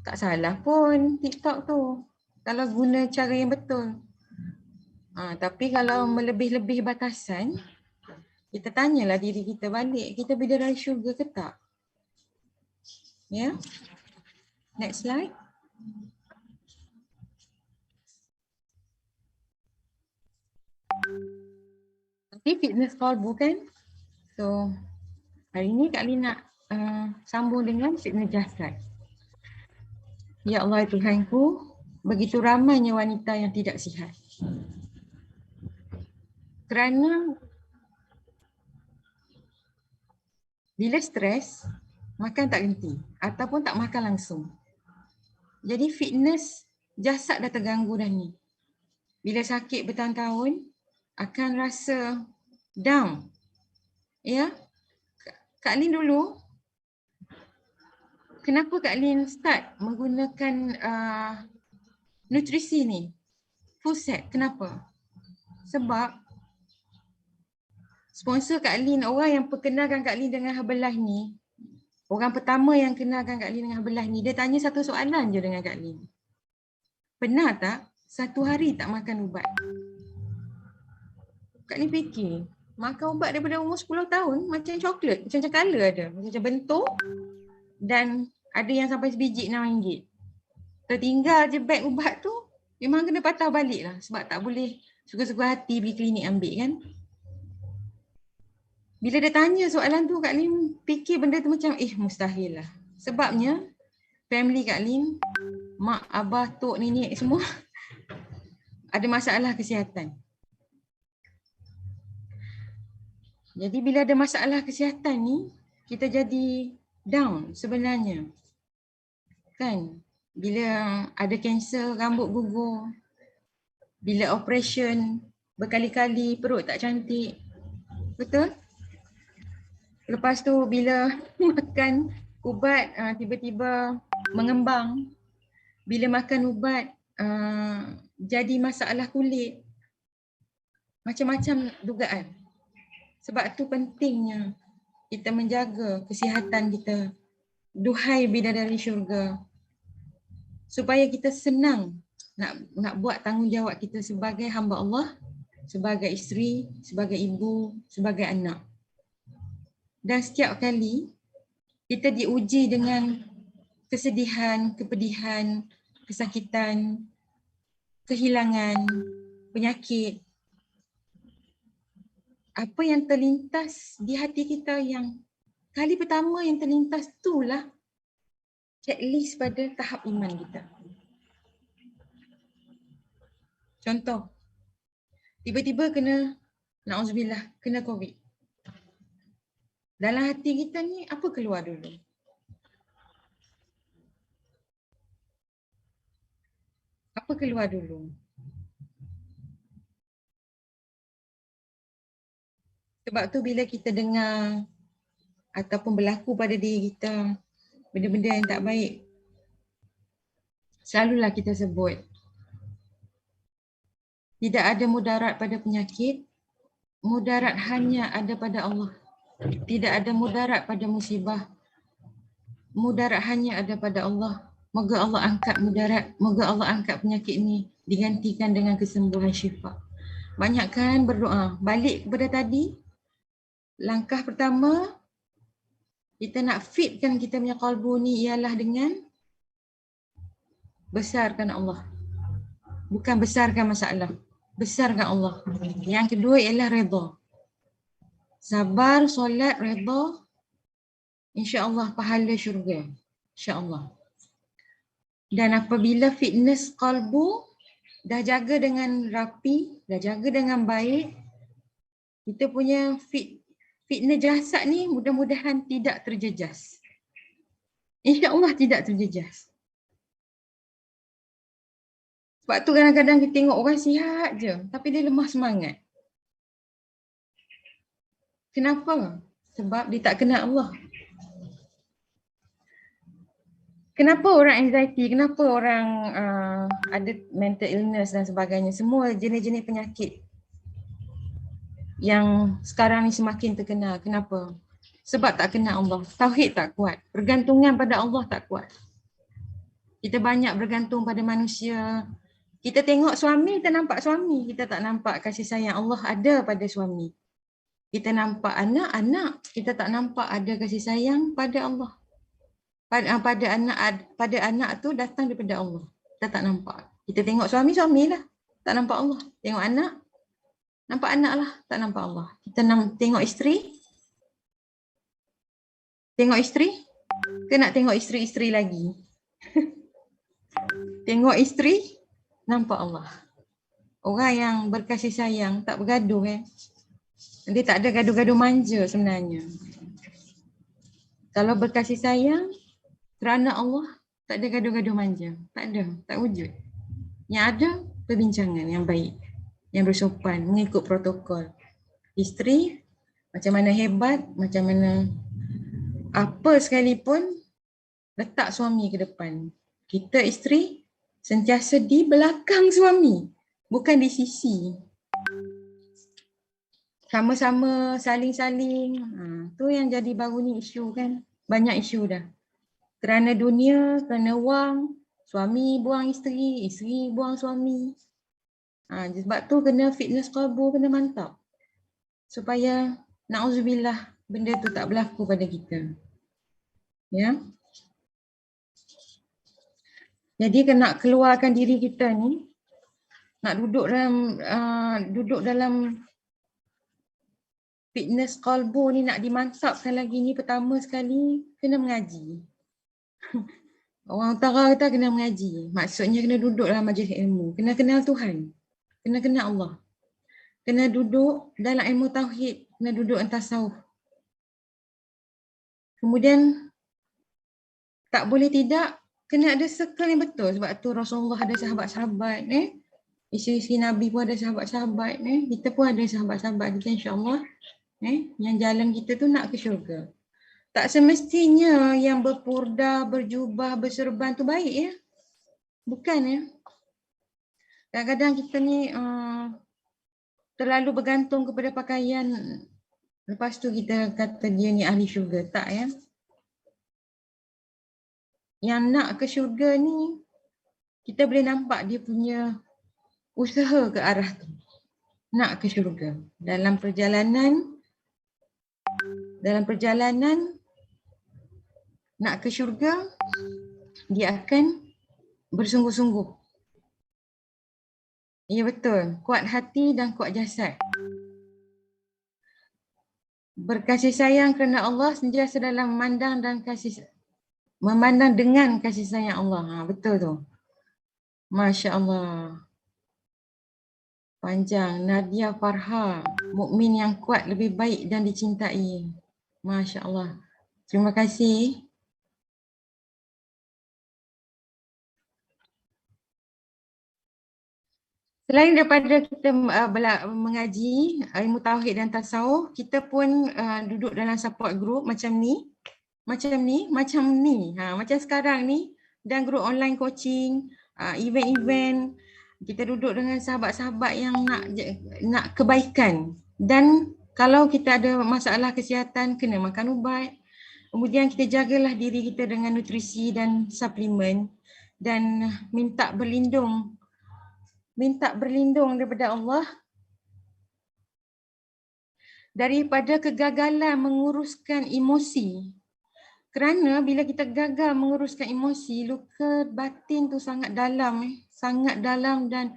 Tak salah pun TikTok tu. Kalau guna cara yang betul. Tapi kalau melebih-lebih batasan, kita tanyalah diri kita balik. Kita bidadari syurga ke tak? Ya. Next slide. Nanti fitness call bukan? So, hari ni Kak Lin nak sambung dengan fitness jasad. Ya Allah Tuhanku, begitu ramainya wanita yang tidak sihat. Kerana bila stres, makan tak henti ataupun tak makan langsung. Jadi fitness jasad dah terganggu dah ni. Bila sakit bertahun-tahun, akan rasa down. Ya, Kak Lin dulu, kenapa Kak Lin start menggunakan nutrisi ni? Full set, kenapa? Sebab sponsor Kak Lin, orang yang perkenalkan Kak Lin dengan Herbalife ni, orang pertama yang kenalkan Kak Lin dengan Herbalife ni, dia tanya satu soalan je dengan Kak Lin. Pernah tak satu hari tak makan ubat? Kak Lin fikir, makan ubat daripada umur 10 tahun macam coklat, macam colour ada, macam bentuk. Dan ada yang sampai sebiji RM6. Tertinggal je beg ubat tu, memang kena patah balik lah sebab tak boleh suka-suka hati pergi klinik ambil kan. Bila dia tanya soalan tu, Kak Lim fikir benda tu macam mustahil lah. Sebabnya family Kak Lim, mak, abah, tok, nenek semua ada masalah kesihatan. Jadi bila ada masalah kesihatan ni, kita jadi down sebenarnya. Kan? Bila ada kanser, rambut gugur. Bila operation berkali-kali, perut tak cantik. Betul? Lepas tu bila makan ubat tiba-tiba mengembang. Bila makan ubat jadi masalah kulit. Macam-macam dugaan. Sebab tu pentingnya kita menjaga kesihatan kita. Duhai bidadari syurga. Supaya kita senang nak buat tanggungjawab kita sebagai hamba Allah, sebagai isteri, sebagai ibu, sebagai anak. Dan setiap kali kita diuji dengan kesedihan, kepedihan, kesakitan, kehilangan, penyakit. Apa yang terlintas di hati kita yang kali pertama yang terlintas itulah checklist pada tahap iman kita. Contoh, tiba-tiba kena, na'udzubillah, kena COVID. Dalam hati kita ni apa keluar dulu? Apa keluar dulu? Sebab tu bila kita dengar ataupun berlaku pada diri kita benda-benda yang tak baik, selalulah kita sebut tidak ada mudarat pada penyakit, mudarat hanya ada pada Allah. Tidak ada mudarat pada musibah, mudarat hanya ada pada Allah. Moga Allah angkat mudarat, moga Allah angkat penyakit ni digantikan dengan kesembuhan syifa. Banyakkan berdoa. Balik kepada tadi, langkah pertama kita nak fitkan kita punya qalbu ni ialah dengan besarkan Allah. Bukan besarkan masalah, besarkan Allah. Yang kedua ialah redha. Sabar, solat, redha, insya-Allah pahala syurga. Insya-Allah. Dan apabila fitness qalbu dah jaga dengan rapi, dah jaga dengan baik, kita punya fitness jasad ni mudah-mudahan tidak terjejas. InsyaAllah tidak terjejas. Sebab tu kadang-kadang kita tengok orang sihat je tapi dia lemah semangat. Kenapa? Sebab dia tak kenal Allah. Kenapa orang anxiety, kenapa orang ada mental illness dan sebagainya, semua jenis-jenis penyakit yang sekarang ni semakin terkenal. Kenapa? Sebab tak kenal Allah. Tauhid tak kuat. Pergantungan pada Allah tak kuat. Kita banyak bergantung pada manusia. Kita tengok suami, kita nampak suami. Kita tak nampak kasih sayang Allah ada pada suami. Kita nampak anak-anak, kita tak nampak ada kasih sayang pada Allah. Pada anak tu datang daripada Allah. Kita tak nampak. Kita tengok suami lah. Tak nampak Allah. Tengok anak, nampak anak lah. Tak nampak Allah. Kita tengok isteri. Tengok isteri. Ke nak tengok isteri-isteri lagi? Tengok isteri, nampak Allah. Orang yang berkasih sayang, tak bergaduh Dia tak ada gaduh-gaduh manja sebenarnya. Kalau berkasih sayang, kerana Allah, tak ada gaduh-gaduh manja. Tak ada, tak wujud. Yang ada, perbincangan yang baik, yang bersopan, mengikut protokol. Isteri, macam mana hebat, macam mana apa sekalipun, letak suami ke depan. Kita isteri, sentiasa di belakang suami, bukan di sisi. Sama-sama, saling-saling. Tu yang jadi baru ni isu kan. Banyak isu dah. Kerana dunia, kerana wang, suami buang isteri, isteri buang suami. Sebab tu kena fitness qalbu, kena mantap. Supaya na'udzubillah benda tu tak berlaku pada kita. Ya. Jadi kena keluarkan diri kita ni, nak duduk dalam fitness qalbu ni, nak dimantapkan lagi ni, pertama sekali kena mengaji. Orang utara kata kena mengaji. Maksudnya kena duduk dalam majlis ilmu, kena kenal Tuhan, kena kenal Allah. Kena duduk dalam ilmu tauhid, kena duduk dalam tasawuf. Kemudian tak boleh tidak, kena ada circle yang betul. Sebab tu Rasulullah ada sahabat-sahabat, isteri-isteri Nabi pun ada sahabat-sahabat, kita pun ada sahabat-sahabat kita, insya-Allah. Yang jalan kita tu nak ke syurga. Tak semestinya yang berpurda, berjubah, berserban tu baik ya. Bukan ya. Kadang-kadang kita ni terlalu bergantung kepada pakaian, lepas tu kita kata dia ni ahli syurga. Tak ya. Yang nak ke syurga ni, kita boleh nampak dia punya usaha ke arah tu. Nak ke syurga. Dalam perjalanan nak ke syurga, dia akan bersungguh-sungguh. Ya betul, kuat hati dan kuat jasad. Berkasih sayang kerana Allah sentiasa dalam memandang dengan kasih sayang Allah. Betul tu. Masya Allah. Panjang. Nadia Farha, mukmin yang kuat, lebih baik dan dicintai. Masya Allah. Terima kasih. Selain daripada kita mengaji ilmu tauhid dan tasawuf, kita pun duduk dalam support group macam ni. Macam sekarang ni, dan group online coaching, event-event. Kita duduk dengan sahabat-sahabat yang nak kebaikan. Dan kalau kita ada masalah kesihatan, kena makan ubat. Kemudian kita jagalah diri kita dengan nutrisi dan suplemen. Dan minta berlindung daripada Allah daripada kegagalan menguruskan emosi. Kerana bila kita gagal menguruskan emosi, luka batin tu sangat dalam dan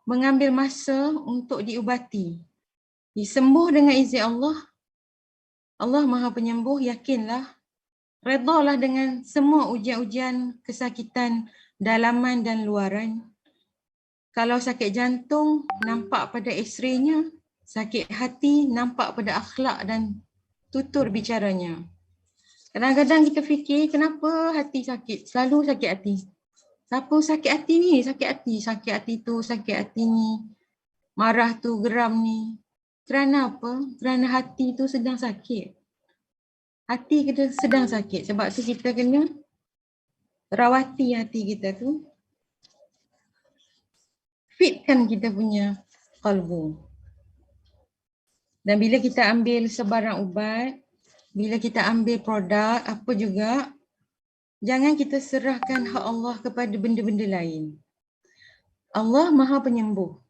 mengambil masa untuk diubati. Disembuh dengan izin Allah. Allah Maha Penyembuh, yakinlah. Redalah dengan semua ujian-ujian kesakitan dalaman dan luaran. Kalau sakit jantung, nampak pada X-ray-nya. Sakit hati, nampak pada akhlak dan tutur bicaranya. Kadang-kadang kita fikir, kenapa hati sakit? Selalu sakit hati. Siapa sakit hati ni? Sakit hati tu, sakit hati ni. Marah tu, geram ni. Kerana apa? Kerana hati tu sedang sakit. Hati kita sedang sakit. Sebab tu kita kena rawati hati kita tu. Fitkan kita punya qalbu. Dan bila kita ambil sebarang ubat, bila kita ambil produk, apa juga, jangan kita serahkan hak Allah kepada benda-benda lain. Allah Maha Penyembuh.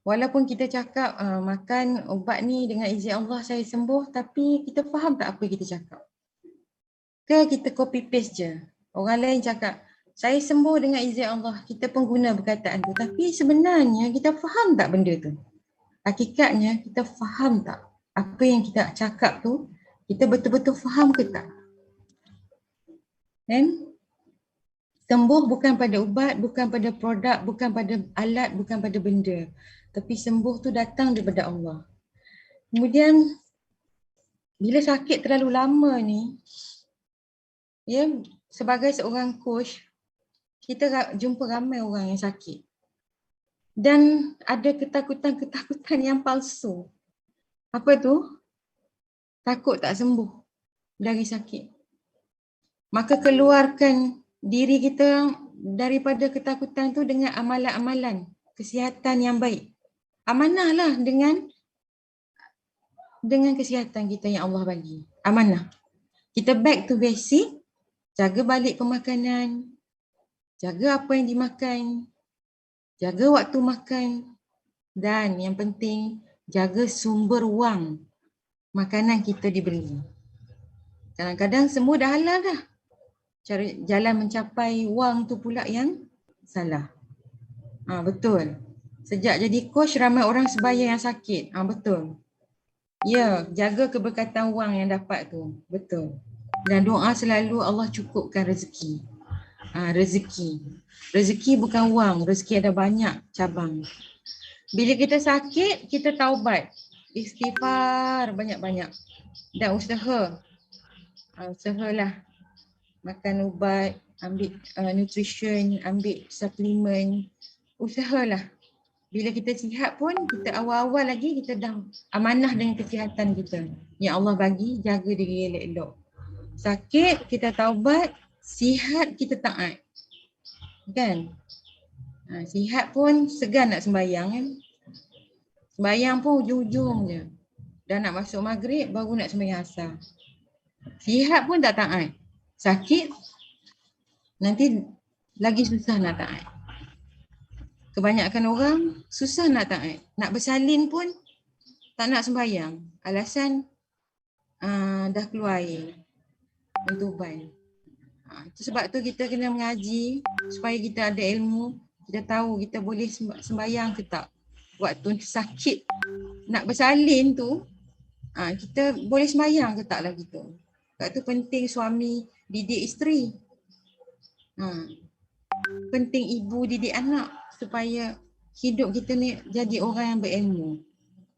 Walaupun kita cakap makan ubat ni dengan izin Allah saya sembuh, tapi kita faham tak apa kita cakap? Ke kita copy paste je? Orang lain cakap, saya sembuh dengan izin Allah, kita pun guna perkataan tu. Tapi sebenarnya kita faham tak benda tu? Hakikatnya kita faham tak? Apa yang kita cakap tu, kita betul-betul faham ke tak? Dan sembuh bukan pada ubat, bukan pada produk, bukan pada alat, bukan pada benda. Tapi sembuh tu datang daripada Allah. Kemudian, bila sakit terlalu lama ni, ya, sebagai seorang coach, kita jumpa ramai orang yang sakit. Dan ada ketakutan-ketakutan yang palsu. Apa tu? Takut tak sembuh dari sakit. Maka keluarkan diri kita daripada ketakutan tu dengan amalan-amalan kesihatan yang baik. Amanahlah dengan kesihatan kita yang Allah bagi. Amanah. Kita back to basic, jaga balik pemakanan, jaga apa yang dimakan, jaga waktu makan, dan yang penting jaga sumber wang makanan kita dibeli. Kadang-kadang semua dah halal dah. cara jalan mencapai wang tu pula yang salah. Betul. Sejak jadi coach ramai orang sebaya yang sakit. Betul. Ya, jaga keberkatan wang yang dapat tu. Betul. Dan doa selalu Allah cukupkan rezeki. Rezeki bukan wang, rezeki ada banyak cabang. Bila kita sakit, kita taubat. Istighfar banyak-banyak. Dan usahalah. Makan ubat, ambil nutrition, ambil suplemen. Usahalah. Bila kita sihat pun, kita awal-awal lagi kita dah amanah dengan kesihatan kita. Ya Allah bagi, jaga diri elok-elok. Sakit, kita taubat. Sihat, kita taat. Kan? Sihat pun segan nak sembahyang kan? Sembahyang pun ujung-ujung je. Dah nak masuk maghrib, baru nak sembahyang asar. Sihat pun tak taat. Sakit, nanti lagi susah nak taat. Kebanyakan orang susah nak taat. Nak bersalin pun tak nak sembahyang. Alasan dah keluar air. Mentuban. Sebab tu kita kena mengaji supaya kita ada ilmu. Kita tahu kita boleh sembahyang ke tak. Waktu sakit nak bersalin tu, kita boleh sembahyang ke tak lagi tu. Sebab tu penting suami didik isteri. Penting ibu didik anak supaya hidup kita ni jadi orang yang berilmu.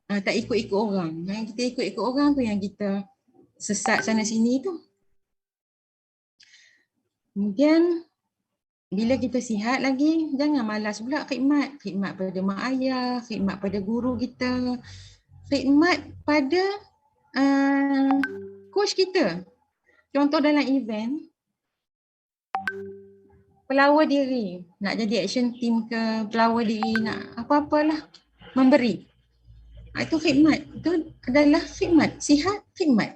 Tak ikut-ikut orang. Yang kita ikut-ikut orang tu yang kita sesat sana sini tu. Kemudian bila kita sihat lagi, jangan malas pula khidmat. Khidmat pada mak ayah, khidmat pada guru kita, khidmat pada coach kita. Contoh dalam event, pelawar diri, nak jadi action team ke, pelawar diri nak apa-apalah, memberi. Itu khidmat, itu adalah khidmat, sihat khidmat.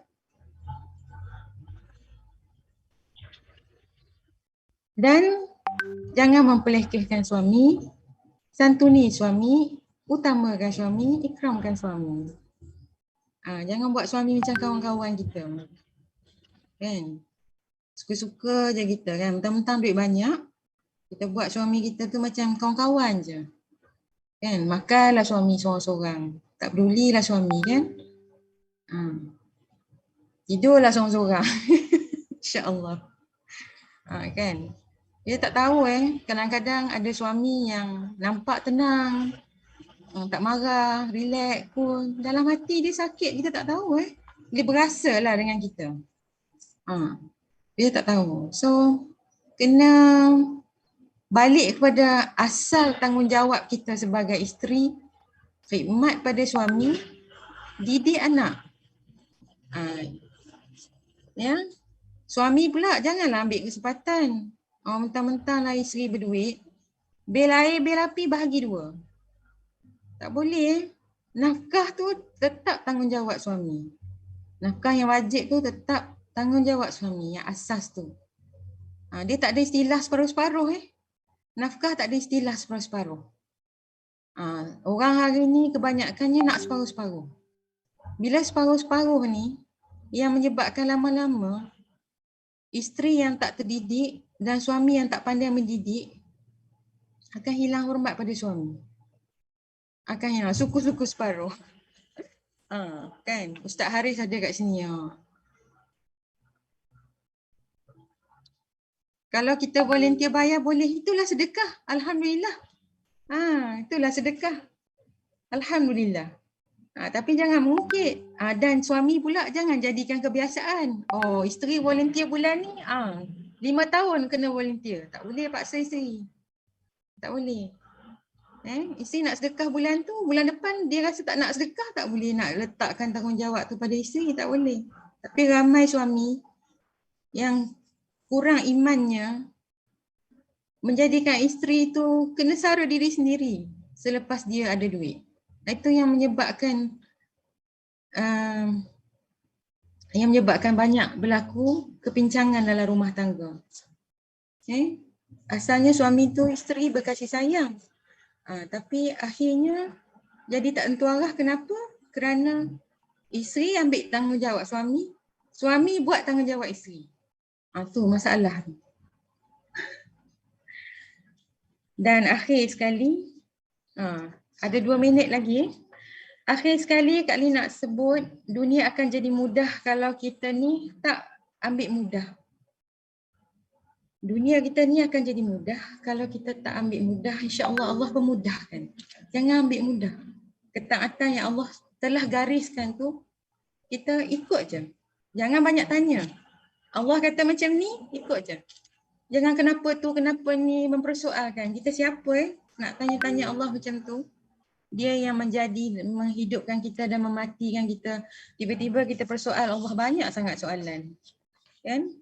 Dan jangan mempelekehkan suami, santuni suami, utamakan suami, ikramkan suami. Jangan buat suami macam kawan-kawan kita. Kan? Suka-suka je kita kan, mentang-mentang duit banyak, kita buat suami kita tu macam kawan-kawan je. Kan? Makanlah suami seorang-seorang. Tak pedulilah suami kan. Tidurlah seorang-seorang. InsyaAllah. Kan? Dia tak tahu kadang-kadang ada suami yang nampak tenang, tak marah, relax pun. Dalam hati dia sakit, kita tak tahu Dia berasalah dengan kita. Dia tak tahu. So, kena balik kepada asal tanggungjawab kita sebagai isteri, khidmat pada suami, didik anak. Ya. Suami pula janganlah ambil kesempatan. Mentang-mentang lah isteri berduit, bil air, bil api bahagi dua. Tak boleh. Nafkah tu tetap tanggungjawab suami. Nafkah yang wajib tu tetap tanggungjawab suami, yang asas tu. Dia tak ada istilah separuh-separuh Nafkah tak ada istilah separuh-separuh. Orang hari ni kebanyakannya nak separuh-separuh. Bila separuh-separuh ni, yang menyebabkan lama-lama isteri yang tak terdidik dan suami yang tak pandai mendidik akan hilang hormat pada suami. Akan hilang suku-suku separuh. Kan? Ustaz Haris ada kat sini. Kalau kita volunteer bayar boleh, itulah sedekah. Alhamdulillah. Itulah sedekah. Alhamdulillah. Tapi jangan mengukit. Dan suami pula jangan jadikan kebiasaan. Isteri volunteer bulan ni, 5 tahun kena volunteer. Tak boleh paksa isteri. Tak boleh. Isteri nak sedekah bulan tu, bulan depan dia rasa tak nak sedekah, tak boleh nak letakkan tanggungjawab tu pada isteri, tak boleh. Tapi ramai suami yang kurang imannya menjadikan isteri tu kena sara diri sendiri selepas dia ada duit. Itu yang menyebabkan banyak berlaku kepincangan dalam rumah tangga. Asalnya suami tu isteri berkasih sayang. Tapi akhirnya jadi tak tentu arah. Kenapa? Kerana isteri ambil tanggungjawab suami, suami buat tanggungjawab isteri. Tu masalah. Dan akhir sekali, ada 2 minit lagi. Akhir sekali Kak Lin nak sebut, dunia akan jadi mudah kalau kita ni tak ambil mudah. Dunia kita ni akan jadi mudah kalau kita tak ambil mudah, insya-Allah Allah pemudahkan. Jangan ambil mudah. Ketaatan yang Allah telah gariskan tu, kita ikut je. Jangan banyak tanya. Allah kata macam ni, ikut je. Jangan kenapa tu, kenapa ni, mempersoalkan. Kita siapa nak tanya-tanya Allah macam tu? Dia yang menghidupkan kita dan mematikan kita. Tiba-tiba kita persoal Allah, banyak sangat soalan. Kan?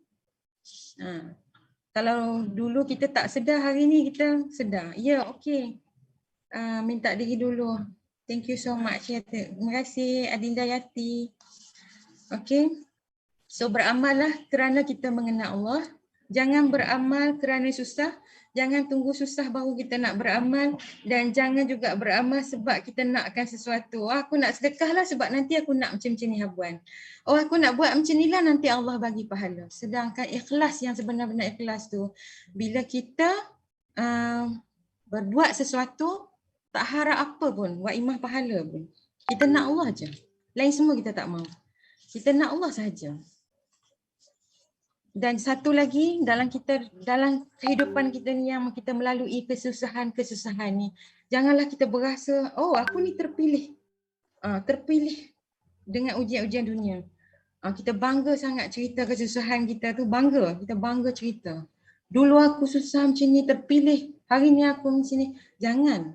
Kalau dulu kita tak sedar, hari ni kita sedar. Ya, okey. Minta diri dulu. Thank you so much. Terima kasih Adinda Yati. Okey. So beramallah kerana kita mengenal Allah. Jangan beramal kerana susah. Jangan tunggu susah baru kita nak beramal, dan jangan juga beramal sebab kita nakkan sesuatu. Aku nak sedekah lah sebab nanti aku nak macam-macam ni habuan. Aku nak buat macam ni lah nanti Allah bagi pahala. Sedangkan ikhlas, yang sebenar-benar ikhlas tu, bila kita berbuat sesuatu tak harap apa pun, waimah pahala pun. Kita nak Allah je. Lain semua kita tak mahu. Kita nak Allah sahaja. Dan satu lagi, dalam kehidupan kita ni yang kita melalui kesusahan-kesusahan ni, janganlah kita berasa, oh aku ni terpilih. Terpilih dengan ujian-ujian dunia. Kita bangga sangat cerita kesusahan kita tu, kita bangga cerita. Dulu aku susah macam ni, terpilih. Hari ni aku macam ni. Jangan.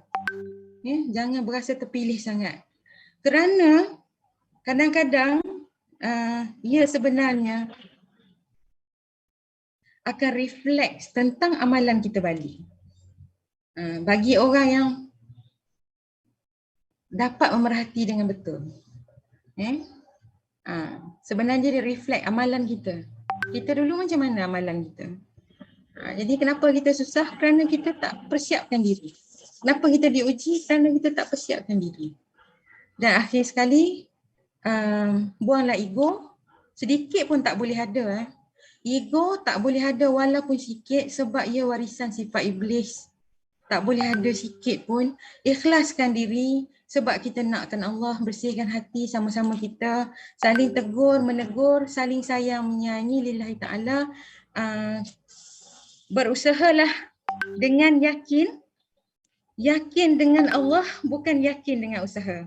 Jangan berasa terpilih sangat. Kerana kadang-kadang sebenarnya akan reflect tentang amalan kita balik. Bagi orang yang dapat memerhati dengan betul. Sebenarnya dia reflect amalan kita. Kita dulu macam mana amalan kita? Jadi kenapa kita susah? Kerana kita tak persiapkan diri. Kenapa kita diuji? Kerana kita tak persiapkan diri. Dan akhir sekali, buanglah ego. Sedikit pun tak boleh ada. Ego tak boleh ada walaupun sikit sebab ia warisan sifat iblis. Tak boleh ada sikit pun. Ikhlaskan diri sebab kita nakkan Allah, bersihkan hati sama-sama kita. Saling tegur, menegur, saling sayang, menyayangi lillahi ta'ala. Berusahalah dengan yakin. Yakin dengan Allah, bukan yakin dengan usaha.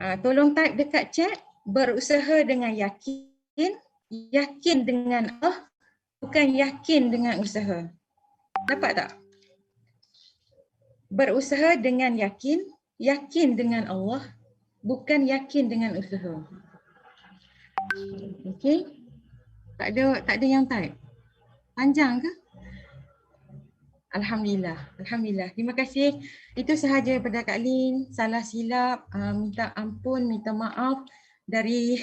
Tolong type dekat chat. Berusaha dengan yakin. Yakin dengan Allah, bukan yakin dengan usaha. Dapat tak? Berusaha dengan yakin, yakin dengan Allah, bukan yakin dengan usaha. Okey? Tak ada yang type. Panjang ke? Alhamdulillah. Alhamdulillah. Terima kasih. Itu sahaja daripada Kak Lin. Salah silap, minta ampun, minta maaf dari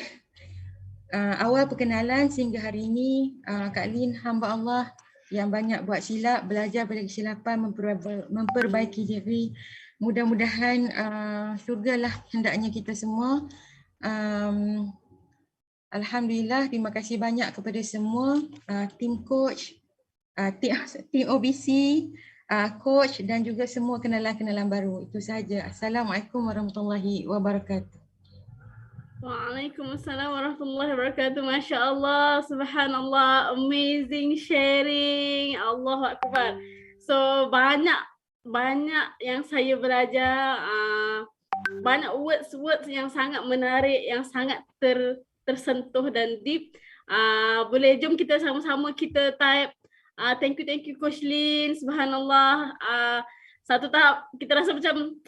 awal perkenalan sehingga hari ini. Kak Lin hamba Allah yang banyak buat silap, belajar dari kesilapan, memperbaiki diri. Mudah-mudahan syurgalah hendaknya kita semua. Alhamdulillah, terima kasih banyak kepada semua tim coach, tim OBC, coach dan juga semua kenalan-kenalan baru. Itu sahaja. Assalamualaikum warahmatullahi wabarakatuh. Waalaikumsalam warahmatullahi wabarakatuh. Masya Allah, subhanallah, amazing sharing. Allahu Akbar. So banyak yang saya belajar, banyak words yang sangat menarik, yang sangat tersentuh dan deep. Boleh jom kita sama-sama kita type. Thank you Coach Lin, subhanallah. Satu tahap kita rasa macam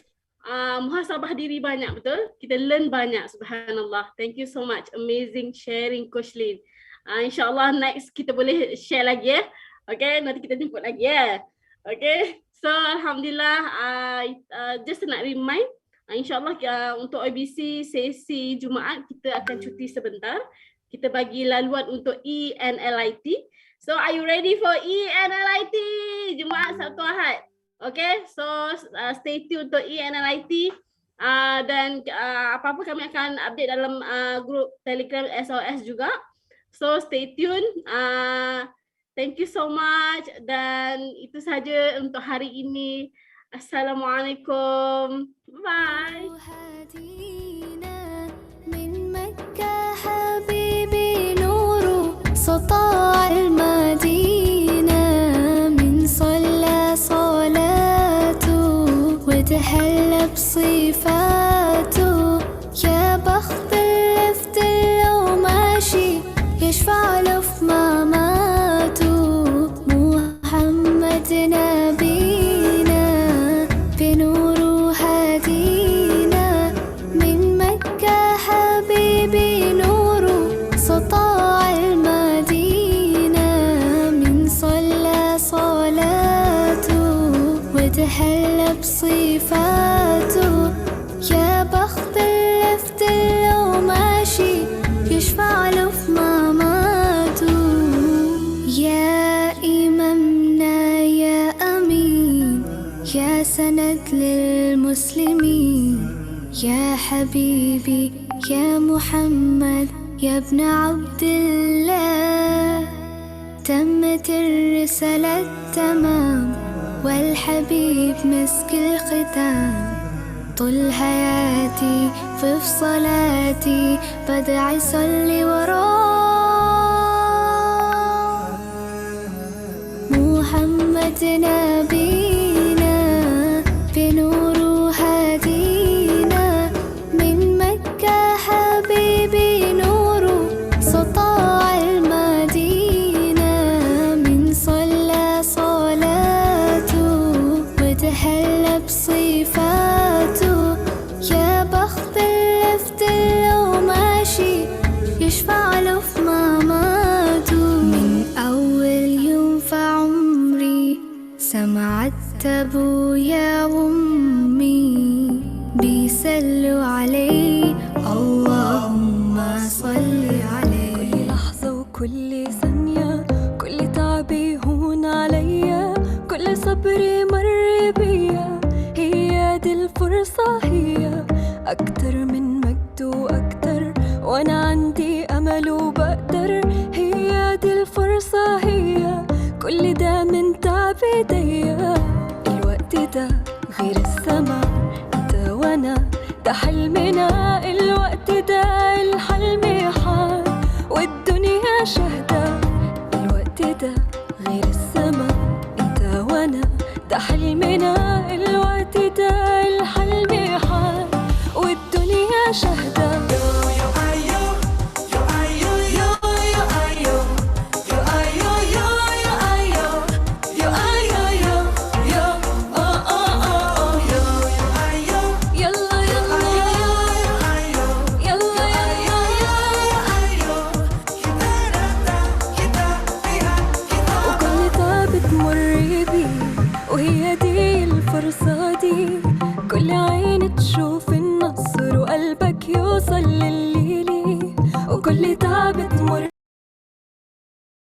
muhasabah diri banyak, betul? Kita learn banyak, subhanallah. Thank you so much. Amazing sharing Coach Lin. InsyaAllah next kita boleh share lagi ya. Okay, nanti kita jemput lagi ya. Okay, so alhamdulillah, just nak remind, InsyaAllah untuk OBC sesi Jumaat kita akan cuti sebentar. Kita bagi laluan untuk ENLIT. So are you ready for ENLIT? Jumaat, Sabtu, Ahad. Okay, so stay tune untuk ENLIT dan apa-apa kami akan update dalam grup Telegram SOS juga. So stay tune. Thank you so much. Dan itu saja untuk hari ini. Assalamualaikum. Bye. من مكة حبيبي نور سطاع المدينة من صلى صلاته وتحلى بصفاته يا بخت اللي في دله ماشي يشفع له في مماته محمد نبينا بنوره هدينا من مكة حبيبي نوره سطاع المدينة من صلى صلاته وتحلى بصفاته يا بخت اللي في دله ماشي يشفع له في مماته يا إمامنا يا أمين يا سند للمسلمين يا حبيبي يا محمد يا ابن عبد الله تمت الرسالة تمام والحبيب مسك الختام طول حياتي في صلاتي بدعي صلي وراه محمد نبينا بنوره هدينا من مكة حبيبي نوره سطاع المدينة من صلى صلاته وتحلى بصفاته يا بخت اللي في دله ماشي يشفع له في مماته من أول يوم في عمري سمعت أبويا وأمي بيسلوا عليه اللهم صل عليه كل لحظة وكل ثانية كل تعبي هون عليا كل صبري مر بيا هي دي الفرصة هي أكتر من مجد وأكتر وأنا عندي أمل وبقدر هي دي الفرصة هي كل ده من تعب ايديا الوقت ده غير الزمان انت وانا ده حلمنا الوقت ده الحلم حال والدنيا شهدة الوقت ده غير الزمان انت وانا ده حلمنا الوقت ده الحلم حال والدنيا شهدة وهي دي الفرصة دي كل عين تشوف